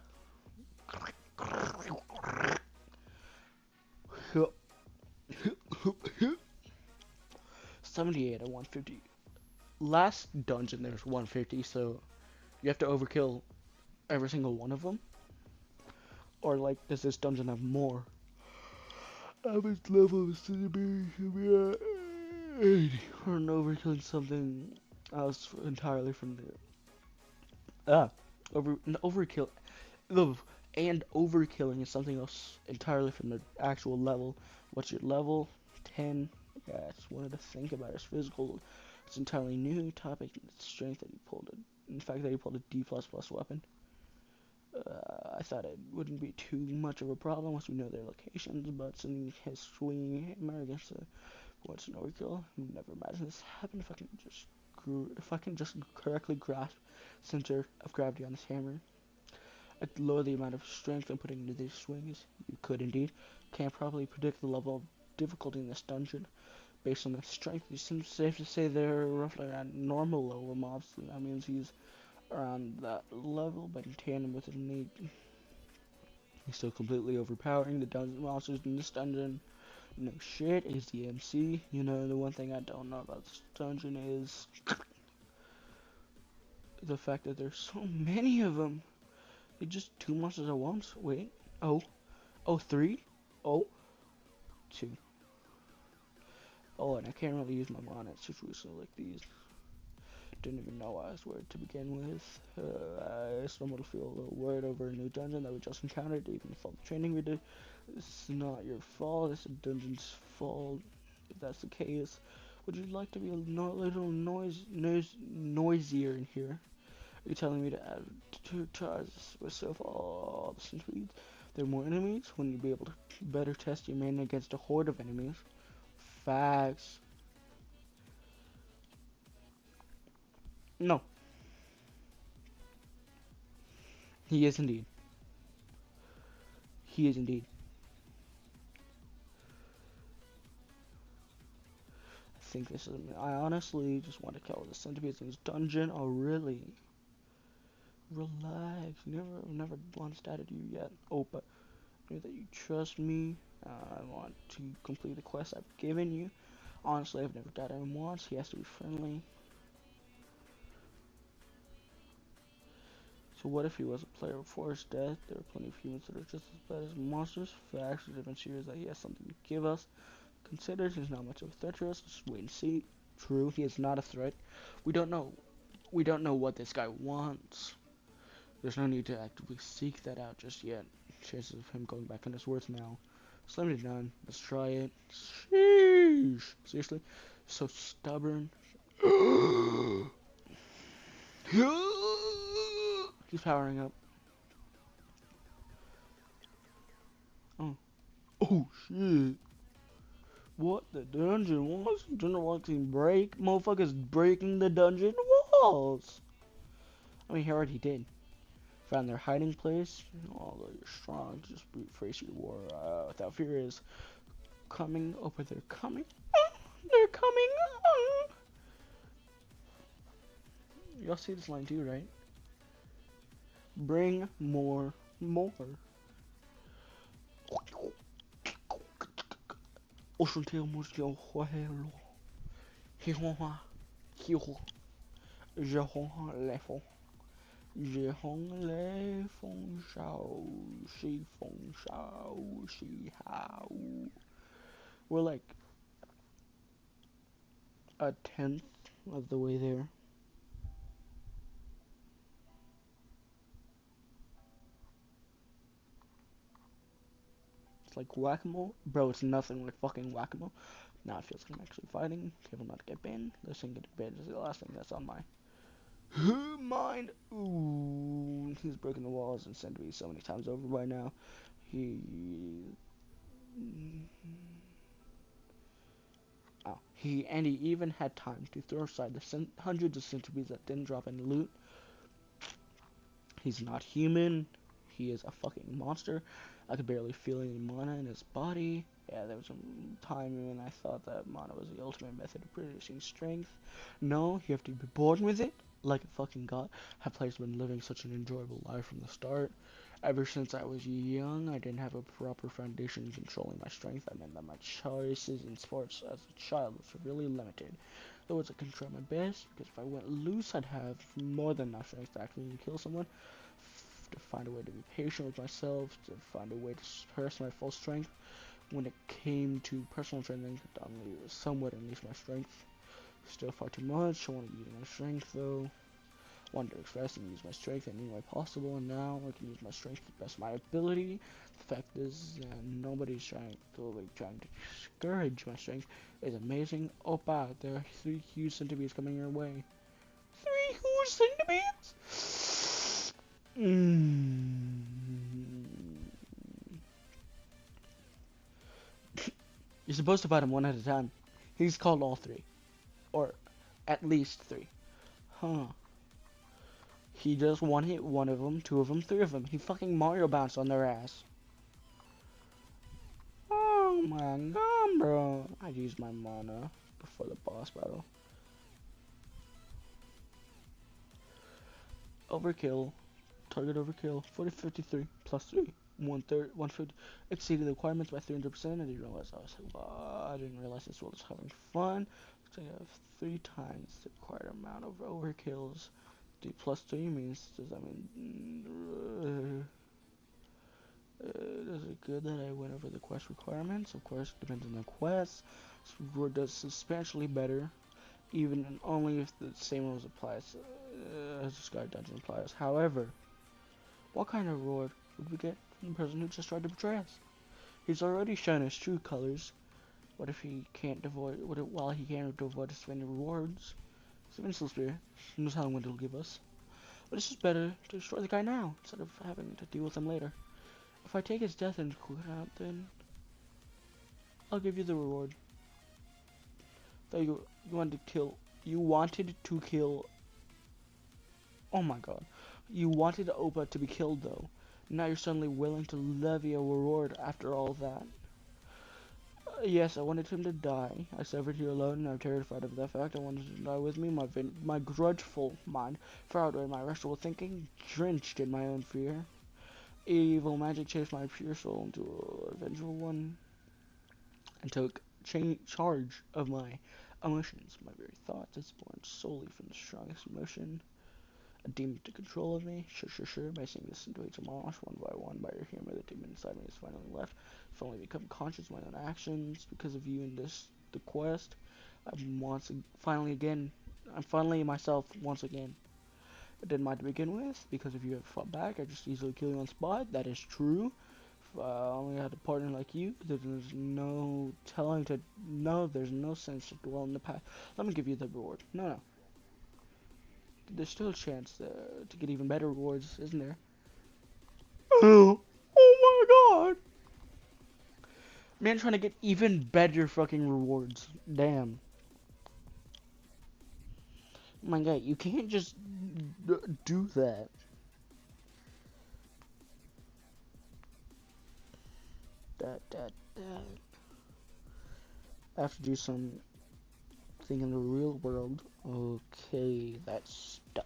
78 and 150. Last dungeon there's 150, so you have to overkill every single one of them. Or like, does this dungeon have more? Average level of centipede should be at 80. Or an overkilling something else entirely from the overkill. And overkilling is something else entirely from the actual level. What's your level? 10. Yeah, I just wanted to think about his physical. It's entirely new topic. Strength that he pulled. In fact, that he pulled a D++ weapon. I thought it wouldn't be too much of a problem once we know their locations, but seeing his swinging hammer against the once an overkill, never imagined this happen if I can just correctly grasp center of gravity on this hammer. I could lower the amount of strength I'm putting into these swings. You could indeed. Can't probably predict the level of difficulty in this dungeon. Based on the strength, it seems safe to say they're roughly around normal level mobs. So that means he's around that level, but in tandem with his need. He's still completely overpowering the dungeon monsters in this dungeon. No shit, is the MC. You know, the one thing I don't know about this dungeon is the fact that there's so many of them. They just two monsters at once. Wait. Oh. Oh, three? Oh. Two. Oh, and I can't really use my mana in situations like these. Didn't even know I was where to begin with. I stumbled to feel a little worried over a new dungeon that we just encountered, even with all the training we did. This is not your fault, it's the dungeon's fault. If that's the case, would you like to be a little noisier in here? Are you telling me to add two charges myself all the centipedes? There are more enemies? Wouldn't you be able to better test your mana against a horde of enemies? Facts. No, he is indeed. He is indeed. I think this is. I honestly just want to kill the centipedes in this dungeon. Oh, really? Relax. Never once doubted you yet. Oh, but know that you trust me. I want to complete the quest I've given you. Honestly, I've never doubted him once. He has to be friendly. So what if he was a player before his death? There are plenty of humans that are just as bad as monsters. Facts, the difference here is that he has something to give us. Considers he's not much of a threat to us. Just wait and see. True, he is not a threat. We don't know. We don't know what this guy wants. There's no need to actively seek that out just yet. Chances of him going back on his words now. Slim to none. Let's try it. Sheesh. Seriously? So stubborn. He's powering up. Oh. Oh shit. What the dungeon walls? Dungeon walls can break? Motherfuckers breaking the dungeon walls. I mean, he already did. Found their hiding place. Although you're strong, just brute face your war without fear is coming. Oh, but they're coming. They're coming. Y'all see this line too, right? Bring more. Ocean tail must go hello. He hoa. He ho. Je ho le fo. Je hong le fong shao. She fong shao. She how. We're like a tenth of the way there. It's like whack-a-mole. Bro, it's nothing like fucking whack-a-mole. Now it feels like I'm actually fighting. Careful not to get banned. This thing getting banned is the last thing that's on my mind. Ooh, he's broken the walls and sent me so many times over by now. He even had time to throw aside the hundreds of centipedes that didn't drop any loot. He's not human. He is a fucking monster. I could barely feel any mana in his body. Yeah, there was a time when I thought that mana was the ultimate method of producing strength. No, you have to be born with it, like a fucking god. Have players been living such an enjoyable life from the start? Ever since I was young, I didn't have a proper foundation in controlling my strength. I meant that my choices in sports as a child was really limited. Though I could try my best, because if I went loose, I'd have more than enough strength to actually kill someone. To find a way to be patient with myself, to find a way to suppress my full strength. When it came to personal training, I only somewhat unleashed my strength. Still far too much. I want to use my strength though. Wanted to express and use my strength in any way possible, and now I can use my strength to the best of my ability. The fact is, nobody's trying to discourage my strength. It's amazing. Opa, there are 3 huge centipedes coming your way. 3 huge centipedes? Mm. You're supposed to fight him one at a time. He's called all three. Or at least three. Huh. He just one hit one of them, two of them, three of them. He fucking Mario bounced on their ass. Oh my god, bro. I used my mana before the boss battle. Overkill. Target overkill. 4053 plus 3. 150. Exceeded the requirements by 300%. I didn't realize this world was having fun. So I have 3 times the required amount of overkills. D plus 3 means, does that mean, is it good that I went over the quest requirements? Of course, it depends on the quest. This reward does substantially better, even and only if the same rules applies as the Sky Dungeon applies. However, what kind of reward would we get from the person who just tried to betray us? He's already shown his true colors. What if he can't avoid? What if, while he can't avoid us any rewards? Invincible Spear knows how long it'll give us. But it's just better to destroy the guy now instead of having to deal with him later. If I take his death into account, then I'll give you the reward that you wanted to kill. You wanted to kill. Oh my god. You wanted Opa to be killed though. Now you're suddenly willing to levy a reward after all that. Yes, I wanted him to die. I suffered here alone, and I'm terrified of that fact. I wanted him to die with me. My grudgeful mind far outweighed my rational thinking, drenched in my own fear. Evil magic chased my pure soul into a vengeful one, and took charge of my emotions. My very thoughts is born solely from the strongest emotion. A demon took control of me. Sure. By seeing this into each mosh one by one, by your humor, the demon inside me is finally left. I've finally become conscious of my own actions because of you and the quest. I'm finally myself once again. I didn't mind to begin with because if you have fought back, I just easily kill you on spot. That is true. If I only had a partner like you, there's no telling to no. There's no sense to dwell in the past. Let me give you the reward. No. There's still a chance to get even better rewards, isn't there? Oh my god! Man, trying to get even better fucking rewards. Damn. My god, you can't just do that. That. I have to do something in the real world. Okay, that's done.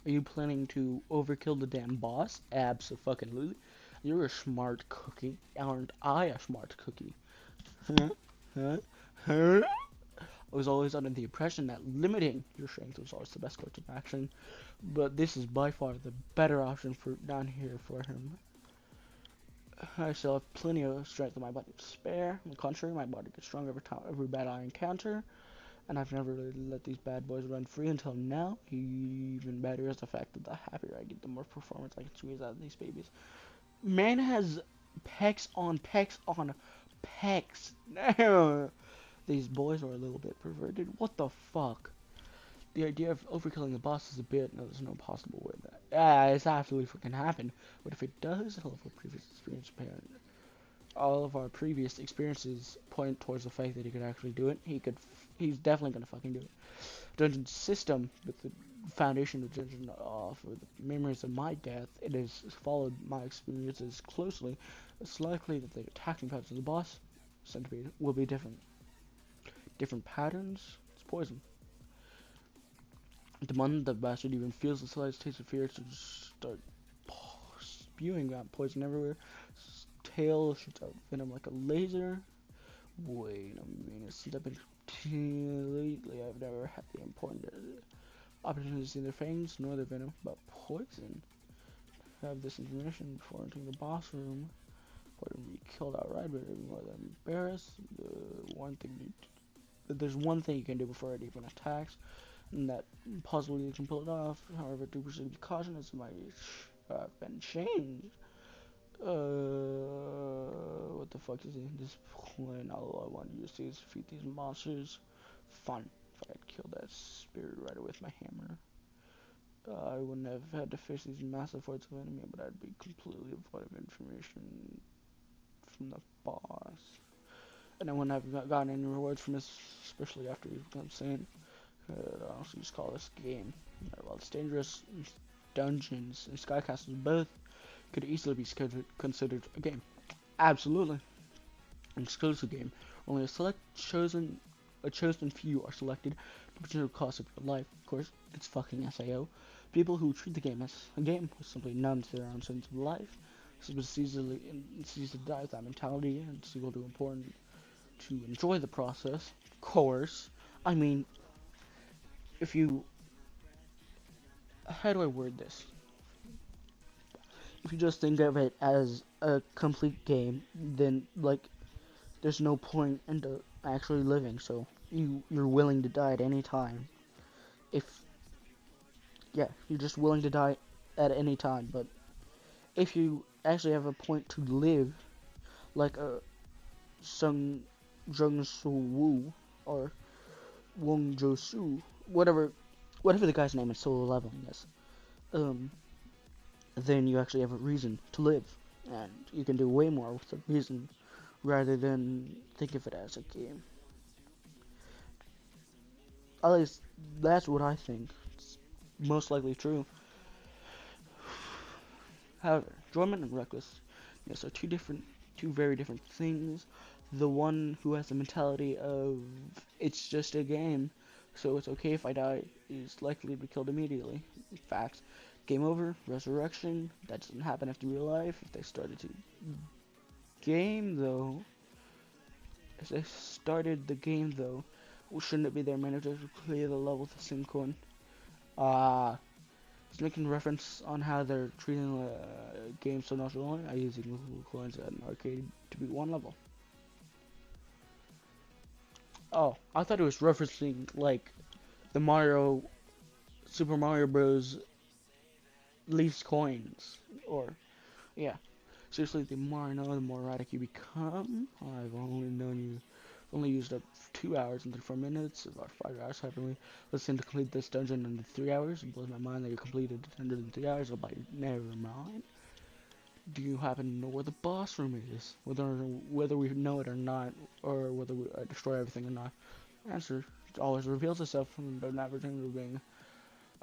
Are you planning to overkill the damn boss? Abso-fucking-lutely. You're a smart cookie. Aren't I a smart cookie? Huh? I was always under the impression that limiting your strength was always the best course of action, but this is by far the better option for down here for him. I still have plenty of strength in my body to spare. On the contrary, my body gets stronger every battle I encounter, and I've never really let these bad boys run free until now. Even better is the fact that the happier I get, the more performance I can squeeze out of these babies. Man has pecs on pecs on pecs. These boys are a little bit perverted. What the fuck? The idea of overkilling the boss is a bit. No, there's no possible way that. It's absolutely fucking happened. But if it does, all of our previous experience apparent. All of our previous experiences point towards the fact that he could actually do it. He's definitely gonna fucking do it. Dungeon system with the foundation of dungeon for the memories of my death. It has followed my experiences closely. It's likely that the attacking patterns of the boss centipede will be different. Different patterns. It's poison. The moment the bastard even feels the slightest taste of fear, to start spewing that poison everywhere. His tail shoots out venom like a laser. Wait a minute, since I've been lately, I've never had the important opportunity to see their fangs nor their venom, but poison. Have this information before entering the boss room. Or to be killed outright, but even more than embarrassed. There's one thing you can do before it even attacks, and that possibly you can pull it off. However, do proceed with caution as it might have been changed. What the fuck is it? This point, all I want you to see is defeat these monsters. Fun. If I had killed that spirit rider with my hammer, I wouldn't have had to face these massive hordes of enemy, but I'd be completely devoid of information from the boss. And I wouldn't have gotten any rewards from this, especially after he's become insane. Could honestly just call this game. While it's dangerous, dungeons and sky castles both could easily be considered a game. Absolutely, an exclusive game. Only a chosen few are selected to potential cost of your life. Of course, it's fucking SAO. People who treat the game as a game are simply numb to their own sense of life. It's easy to die with that mentality, and it's equal to important to enjoy the process. Of course, I mean, if you, how do I word this? If you just think of it as a complete game, then like there's no point into actually living. So you're willing to die at any time. If yeah, you're just willing to die at any time. But if you actually have a point to live, like a Sung Jung Soo Woo or Wong Jo Soo, whatever the guy's name is, Solo Leveling is, then you actually have a reason to live, and you can do way more with a reason rather than think of it as a game. At least that's what I think. It's most likely true. However, enjoyment and recklessness are two very different things. The one who has the mentality of it's just a game, so it's okay if I die, is likely to be killed immediately. In fact, game over, resurrection, that doesn't happen after real life. If they started to game though, if they started the game though, well, shouldn't it be their manager to clear the level with the same coin? He's making reference on how they're treating the game so nonchalantly. I'm using coins at an arcade to beat one level. Oh, I thought it was referencing like the Super Mario Bros. Least coins, or yeah. Seriously, the more I know, the more erratic you become. I've only used up 2 hours and 34 minutes, about 5 hours, however many. Let's to complete this dungeon in 3 hours. It blows my mind that you completed the dungeon in 3 hours. But never mind. Do you happen to know where the boss room is? Whether we know it or not, or whether we destroy everything or not. Answer always reveals itself from the averaging of being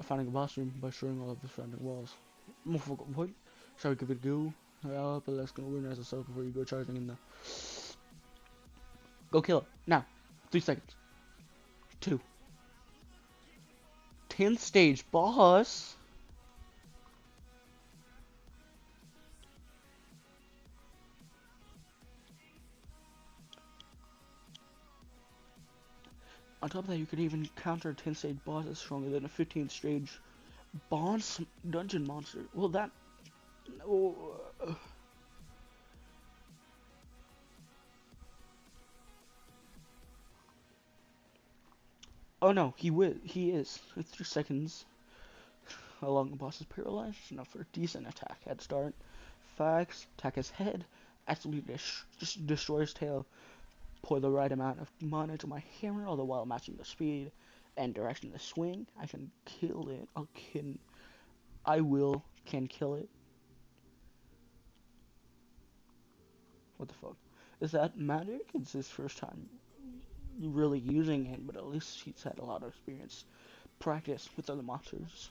finding a boss room by destroying all of the surrounding walls. What? Shall we give it a go? But let's go organize ourselves before you go charging in the. Go kill it now. 3 seconds. 2. 10th stage boss. On top of that, you could even counter a 10th stage boss that's stronger than a 15th stage boss dungeon monster. Well, that. Oh no, he is. 3 seconds. Along the boss is paralyzed, enough for a decent attack head start. Facts, attack his head, absolutely just destroy his tail. Pour the right amount of mana into my hammer, all the while matching the speed and direction of the swing. I can kill it. Can kill it. What the fuck? Is that magic? It's his first time really using it, but at least he's had a lot of experience, practice with other monsters.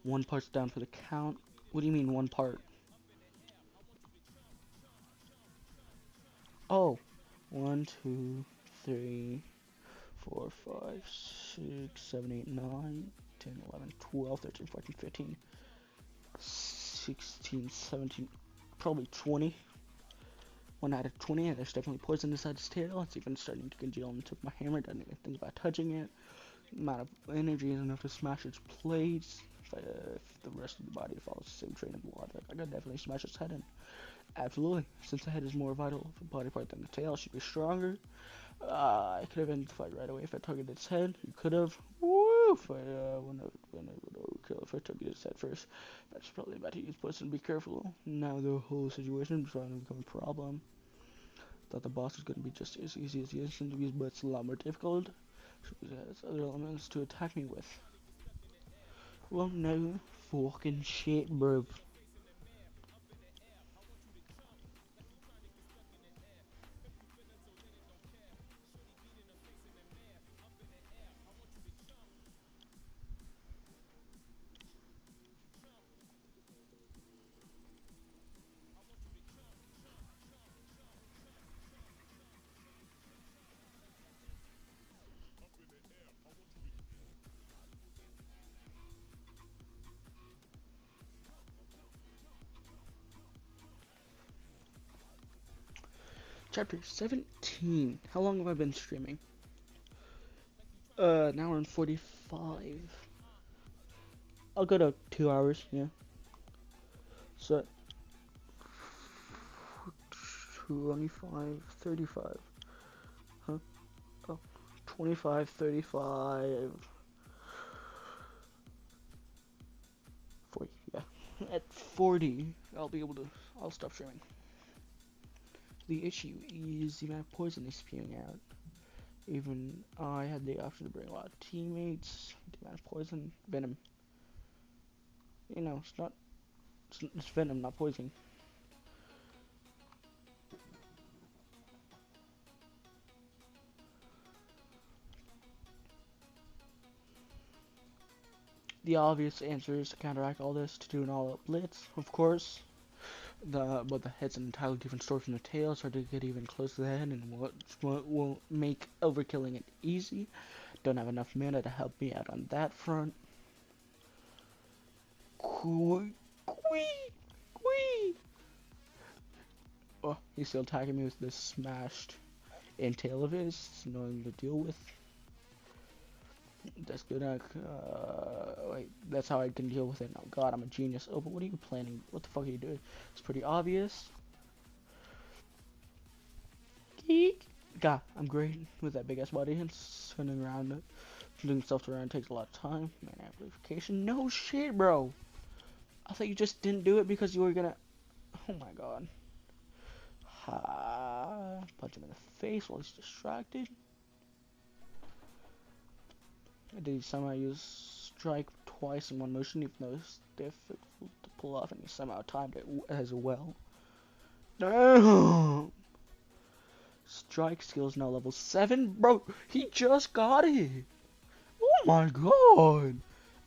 One part's down for the count. What do you mean one part? Oh, 1, 2, 3, 4, 5, 6, 7, 8, 9, 10, 11, 12, 13, 14, 15, 16, 17, probably 20. 1 out of 20, there's definitely poison inside his tail. It's even starting to congeal into my hammer. Doesn't even think about touching it. The amount of energy is enough to smash its plates. If the rest of the body follows the same train of logic, I could definitely smash its head in. Absolutely. Since the head is more vital body part than the tail, it should be stronger. I could have ended the fight right away if I targeted its head. You could have. Woo! If I targeted its head first. That's probably about to use poison. Be careful. Now the whole situation is starting to become a problem. thought the boss was gonna be just as easy as the instant use, but it's a lot more difficult. Because it has other elements to attack me with. Well, no fucking shit, bro. Chapter 17. How long have I been streaming? An hour and 45. I'll go to 2 hours, yeah. So, 25, 35. Huh? Oh, 25, 35. 40, yeah. At 40, I'll stop streaming. The issue is the amount of poison is spewing out. Even I had the option to bring a lot of teammates. The amount of poison, venom. You know, it's venom, not poison. The obvious answer is to counteract all this to do an all-out blitz, of course. But the head's an entirely different story from the tail, so to get even close to the head and what will make overkilling it easy. Don't have enough mana to help me out on that front. Quee, quee. Oh, he's still attacking me with this smashed in tail of his. It's annoying to deal with. That's good. Wait, that's how I can deal with it. Oh god, I'm a genius. Oh, but what are you planning? What the fuck are you doing? It's pretty obvious. Geek. God, I'm great with that big ass body and spinning around, doing stuff around takes a lot of time. Man, amplification. No shit, bro. I thought you just didn't do it because you were gonna. Oh my god. Ha! Punch him in the face while he's distracted. Did he somehow use strike twice in one motion, even though it's difficult to pull off, and he somehow timed it as well? Damn! Strike skills now level 7? Bro, he just got it! Oh my god!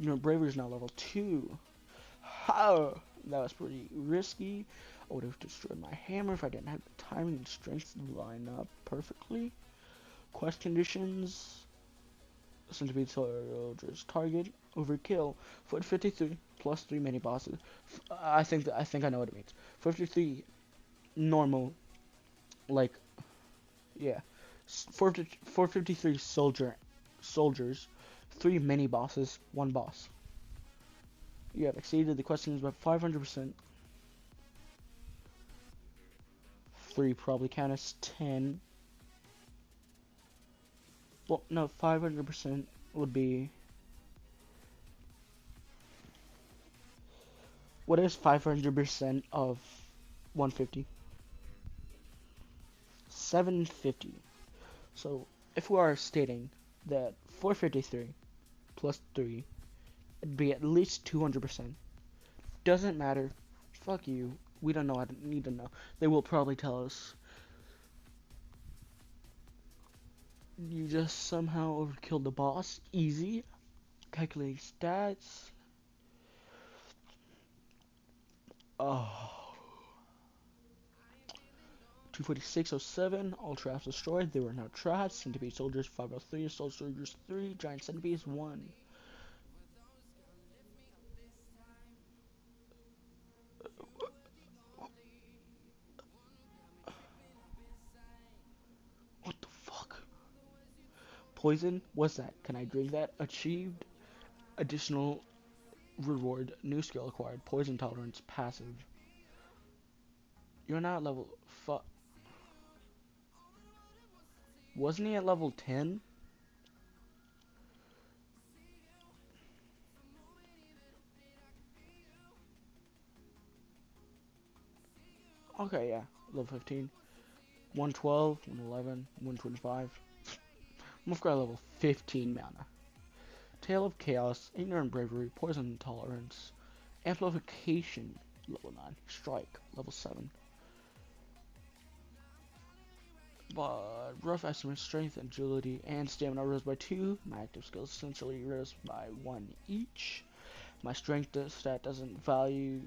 Your bravery is now level 2. How? That was pretty risky. I would have destroyed my hammer if I didn't have the timing and strength to line up perfectly. Quest conditions. Centipede soldiers target overkill. Foot 53 plus 3 mini bosses. I think I know what it means. 53 normal, like, yeah. 453 soldiers, 3 mini bosses, 1 boss. You have exceeded the questions by 500%. 3 probably count as 10. Well, no, 500% would be. What is 500% of 150? 750. So, if we are stating that 453 plus 3, it'd be at least 200%. Doesn't matter. Fuck you. We don't know. I don't need to know. They will probably tell us. You just somehow overkilled the boss. Easy. Calculating stats. Oh. 246.07. All traps destroyed. There were no traps. Centipede soldiers 503. Soul soldiers 3. Giant centipedes 1. What the fuck? Poison? What's that? Can I drink that? Achieved. Additional reward. New skill acquired. Poison tolerance. Passive. You're not level. Fuck. Wasn't he at level 10? Okay, yeah. Level 15. 112, 111, 125. Mufgar level 15 mana. Tale of Chaos, Ignorant Bravery, Poison Intolerance, Amplification, level 9. Strike, level 7. But rough estimate, strength, agility, and stamina rose by 2. My active skills essentially rose by 1 each. My strength stat doesn't value.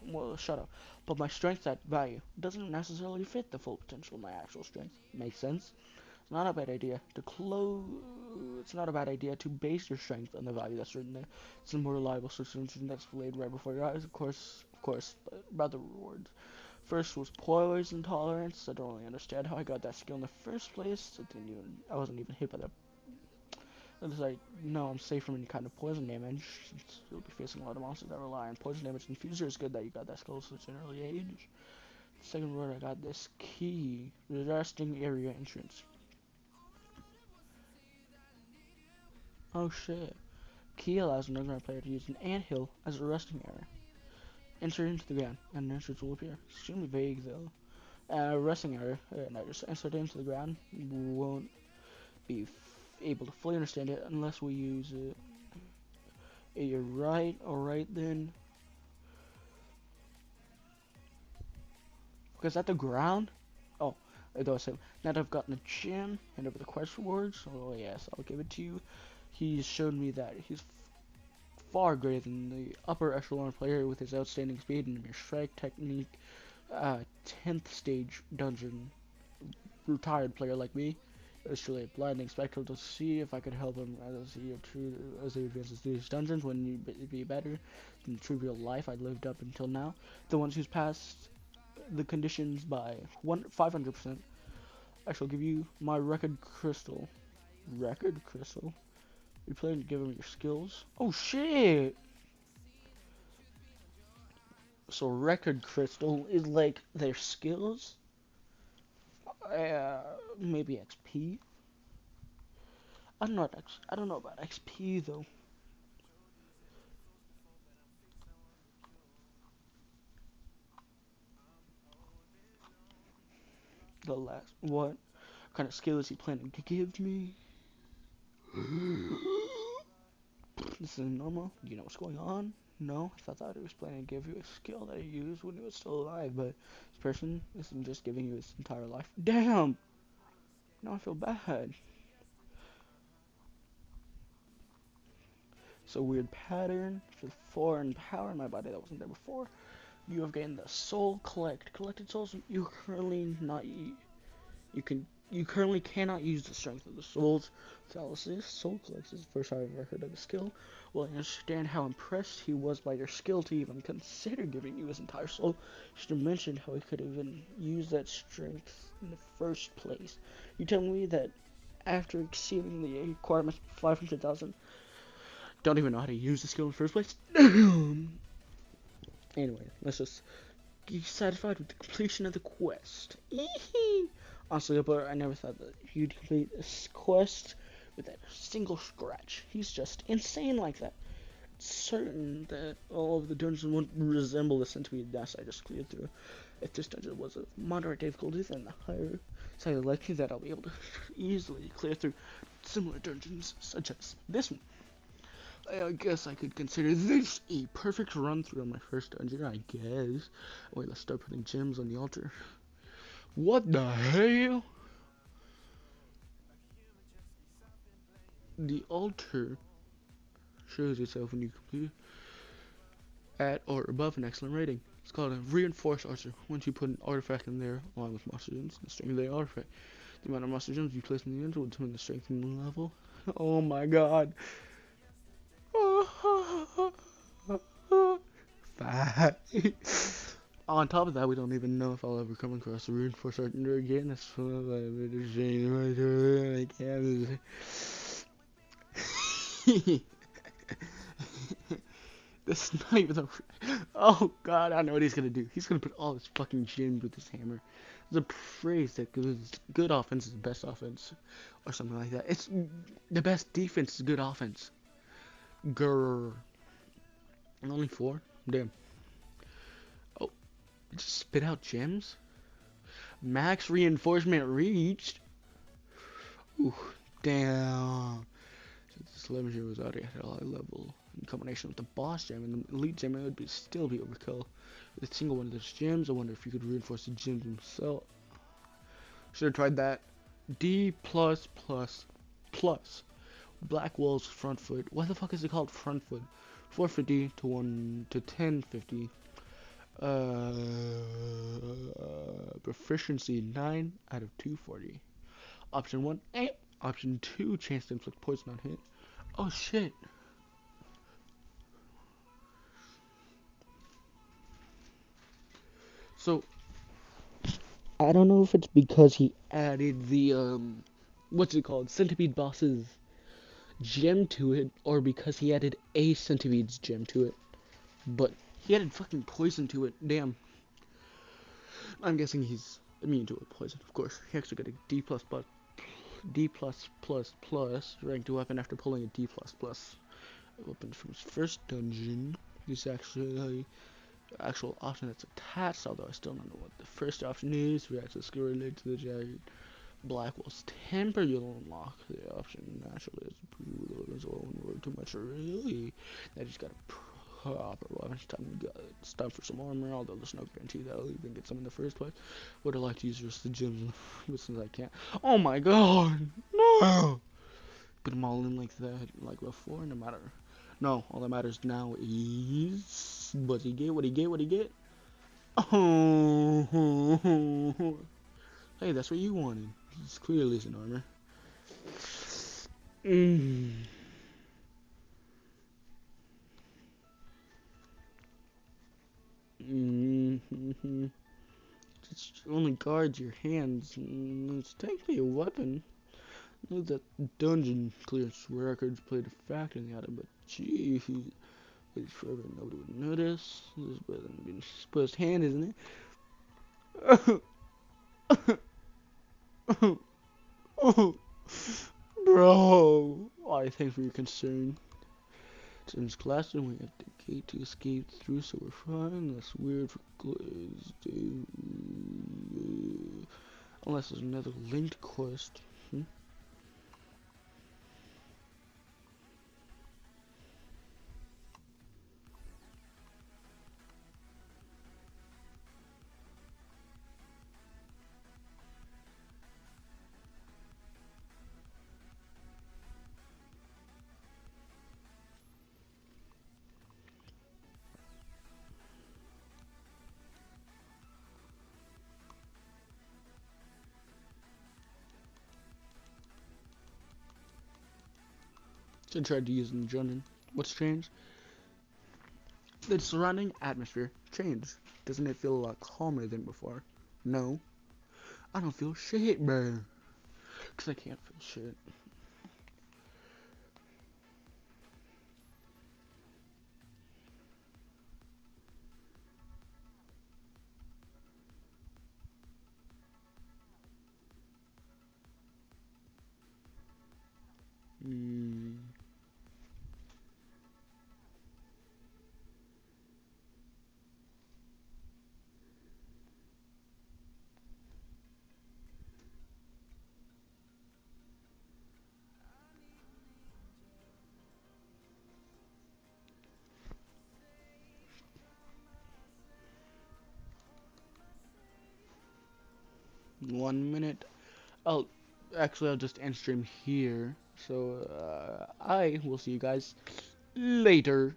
Well, shut up. But my strength stat value doesn't necessarily fit the full potential of my actual strength. Makes sense? It's not a bad idea to It's not a bad idea to base your strength on the value that's written there. It's a more reliable system that's laid right before your eyes, of course, but about the rewards. First was poison intolerance. I don't really understand how I got that skill in the first place. I wasn't even hit by that. It was like, no, I'm safe from any kind of poison damage. You'll be facing a lot of monsters that rely on poison damage. Infuser is good that you got that skill such an early age. Second word, I got this key, resting area entrance. Oh shit. Key allows another player to use an anthill as a resting area. Enter into the ground, and an entrance will appear. Extremely vague though. Resting area, no, just insert it into the ground. We won't be able to fully understand it unless we use it. You're right, alright then. Because at the ground, oh, I thought so. Now that I've gotten a gem, hand over the quest rewards. Oh yes, I'll give it to you. He showed me that he's far greater than the upper echelon player with his outstanding speed and mere strike technique. 10th stage dungeon retired player like me. It was truly a blinding spectacle to see if I could help him as he advances through these dungeons. Wouldn't it be better than the true real life I'd lived up until now? The ones who's passed the conditions by 500%. I shall give you my record crystal. Record crystal? You plan to give him your skills? Oh shit! So record crystal is like their skills? Maybe XP? I don't know about XP though. The last, what kind of skill is he planning to give me? This is normal. Do you know what's going on? No, I thought he was planning to give you a skill that he used when he was still alive, but this person isn't just giving you his entire life. Damn! Now I feel bad. So weird pattern for 4 and power in my body that wasn't there before. You have gained the soul collect. Collected souls you currently not you currently cannot use the strength of the souls fallacy. Soul collects is the first time I've ever heard of the skill. Well, I understand how impressed he was by your skill to even consider giving you his entire soul. You should have mentioned how he could even use that strength in the first place. You tell me that after exceeding the requirements of 500,000, don't even know how to use the skill in the first place? Anyway, let's just get satisfied with the completion of the quest. Honestly, but I never thought that you'd complete this quest with that single scratch. He's just insane like that. It's certain that all of the dungeons won't resemble this into the I just cleared through. If this dungeon was of moderate difficulty, then the higher side likely that I'll be able to easily clear through similar dungeons such as this one. I guess I could consider this a perfect run through on my first dungeon, I guess. Wait, let's start putting gems on the altar. What the hell? The altar shows itself when you complete at or above an excellent rating. It's called a reinforced altar. Once you put an artifact in there along with monster gems, the strength of the artifact. The amount of monster gems you place in the altar will determine the strength in the level. Oh my god. On top of that, we don't even know if I'll ever come across a reinforced archer again. That's This is not even a... Oh god, I know what he's gonna do. He's gonna put all his fucking gems with his hammer. There's a phrase that goes, good offense is the best offense. Or something like that. It's the best defense is good offense. Grrr. Only 4? Damn. Oh, it just spit out gems? Max reinforcement reached. Ooh, damn. Since this Slimer was already at a high level, in combination with the boss gem and the elite gem, it would still be overkill. With a single one of those gems, I wonder if you could reinforce the gems himself. Should have tried that. D plus plus plus. Black Wall's front foot. Why the fuck is it called front foot? 450 to 1 to 1050. Proficiency 9 out of 240. Option 1, eh. Option 2, chance to inflict poison on hit. Oh shit. So, I don't know if it's because he added the, what's it called? Centipede Boss's gem to it, or because he added a Centipede's gem to it. But he added fucking poison to it. Damn. I'm guessing he's immune to it, poison, of course. He actually got a D plus plus ranked weapon after pulling a D plus plus weapon from his first dungeon. This actually actual option that's attached, although I still don't know what the first option is. Reacts to skill related to the giant Blackwell's temper. You'll unlock the option naturally as a one word too much really. I just got a proper weapon. It's time for some armor, although there's no guarantee that I'll even get some in the first place. Would I like to use just the gems, but since I can't. Oh my god! No! Put them all in like that, like before, no matter. No, all that matters now is what he get, what he get, what he get. Oh, hey, that's what you wanted. This clearly isn't armor. It only guards your hands. It's technically a weapon. I know that dungeon clearance records played a factor in the item, but gee, it's forever nobody would notice. This is better than being exposed hand, isn't it? Bro, why? Thanks for your concern. Since classroom, we have the gate to escape through, so we're fine. That's weird for glazed. Unless there's another linked quest. 'Cause I tried to use it in dungeon. What's changed? The surrounding atmosphere changed. Doesn't it feel a lot calmer than before? No. I don't feel shit, bro. Because I can't feel shit. Mm. One minute. Oh, actually, I'll just end stream here. So, I will see you guys later.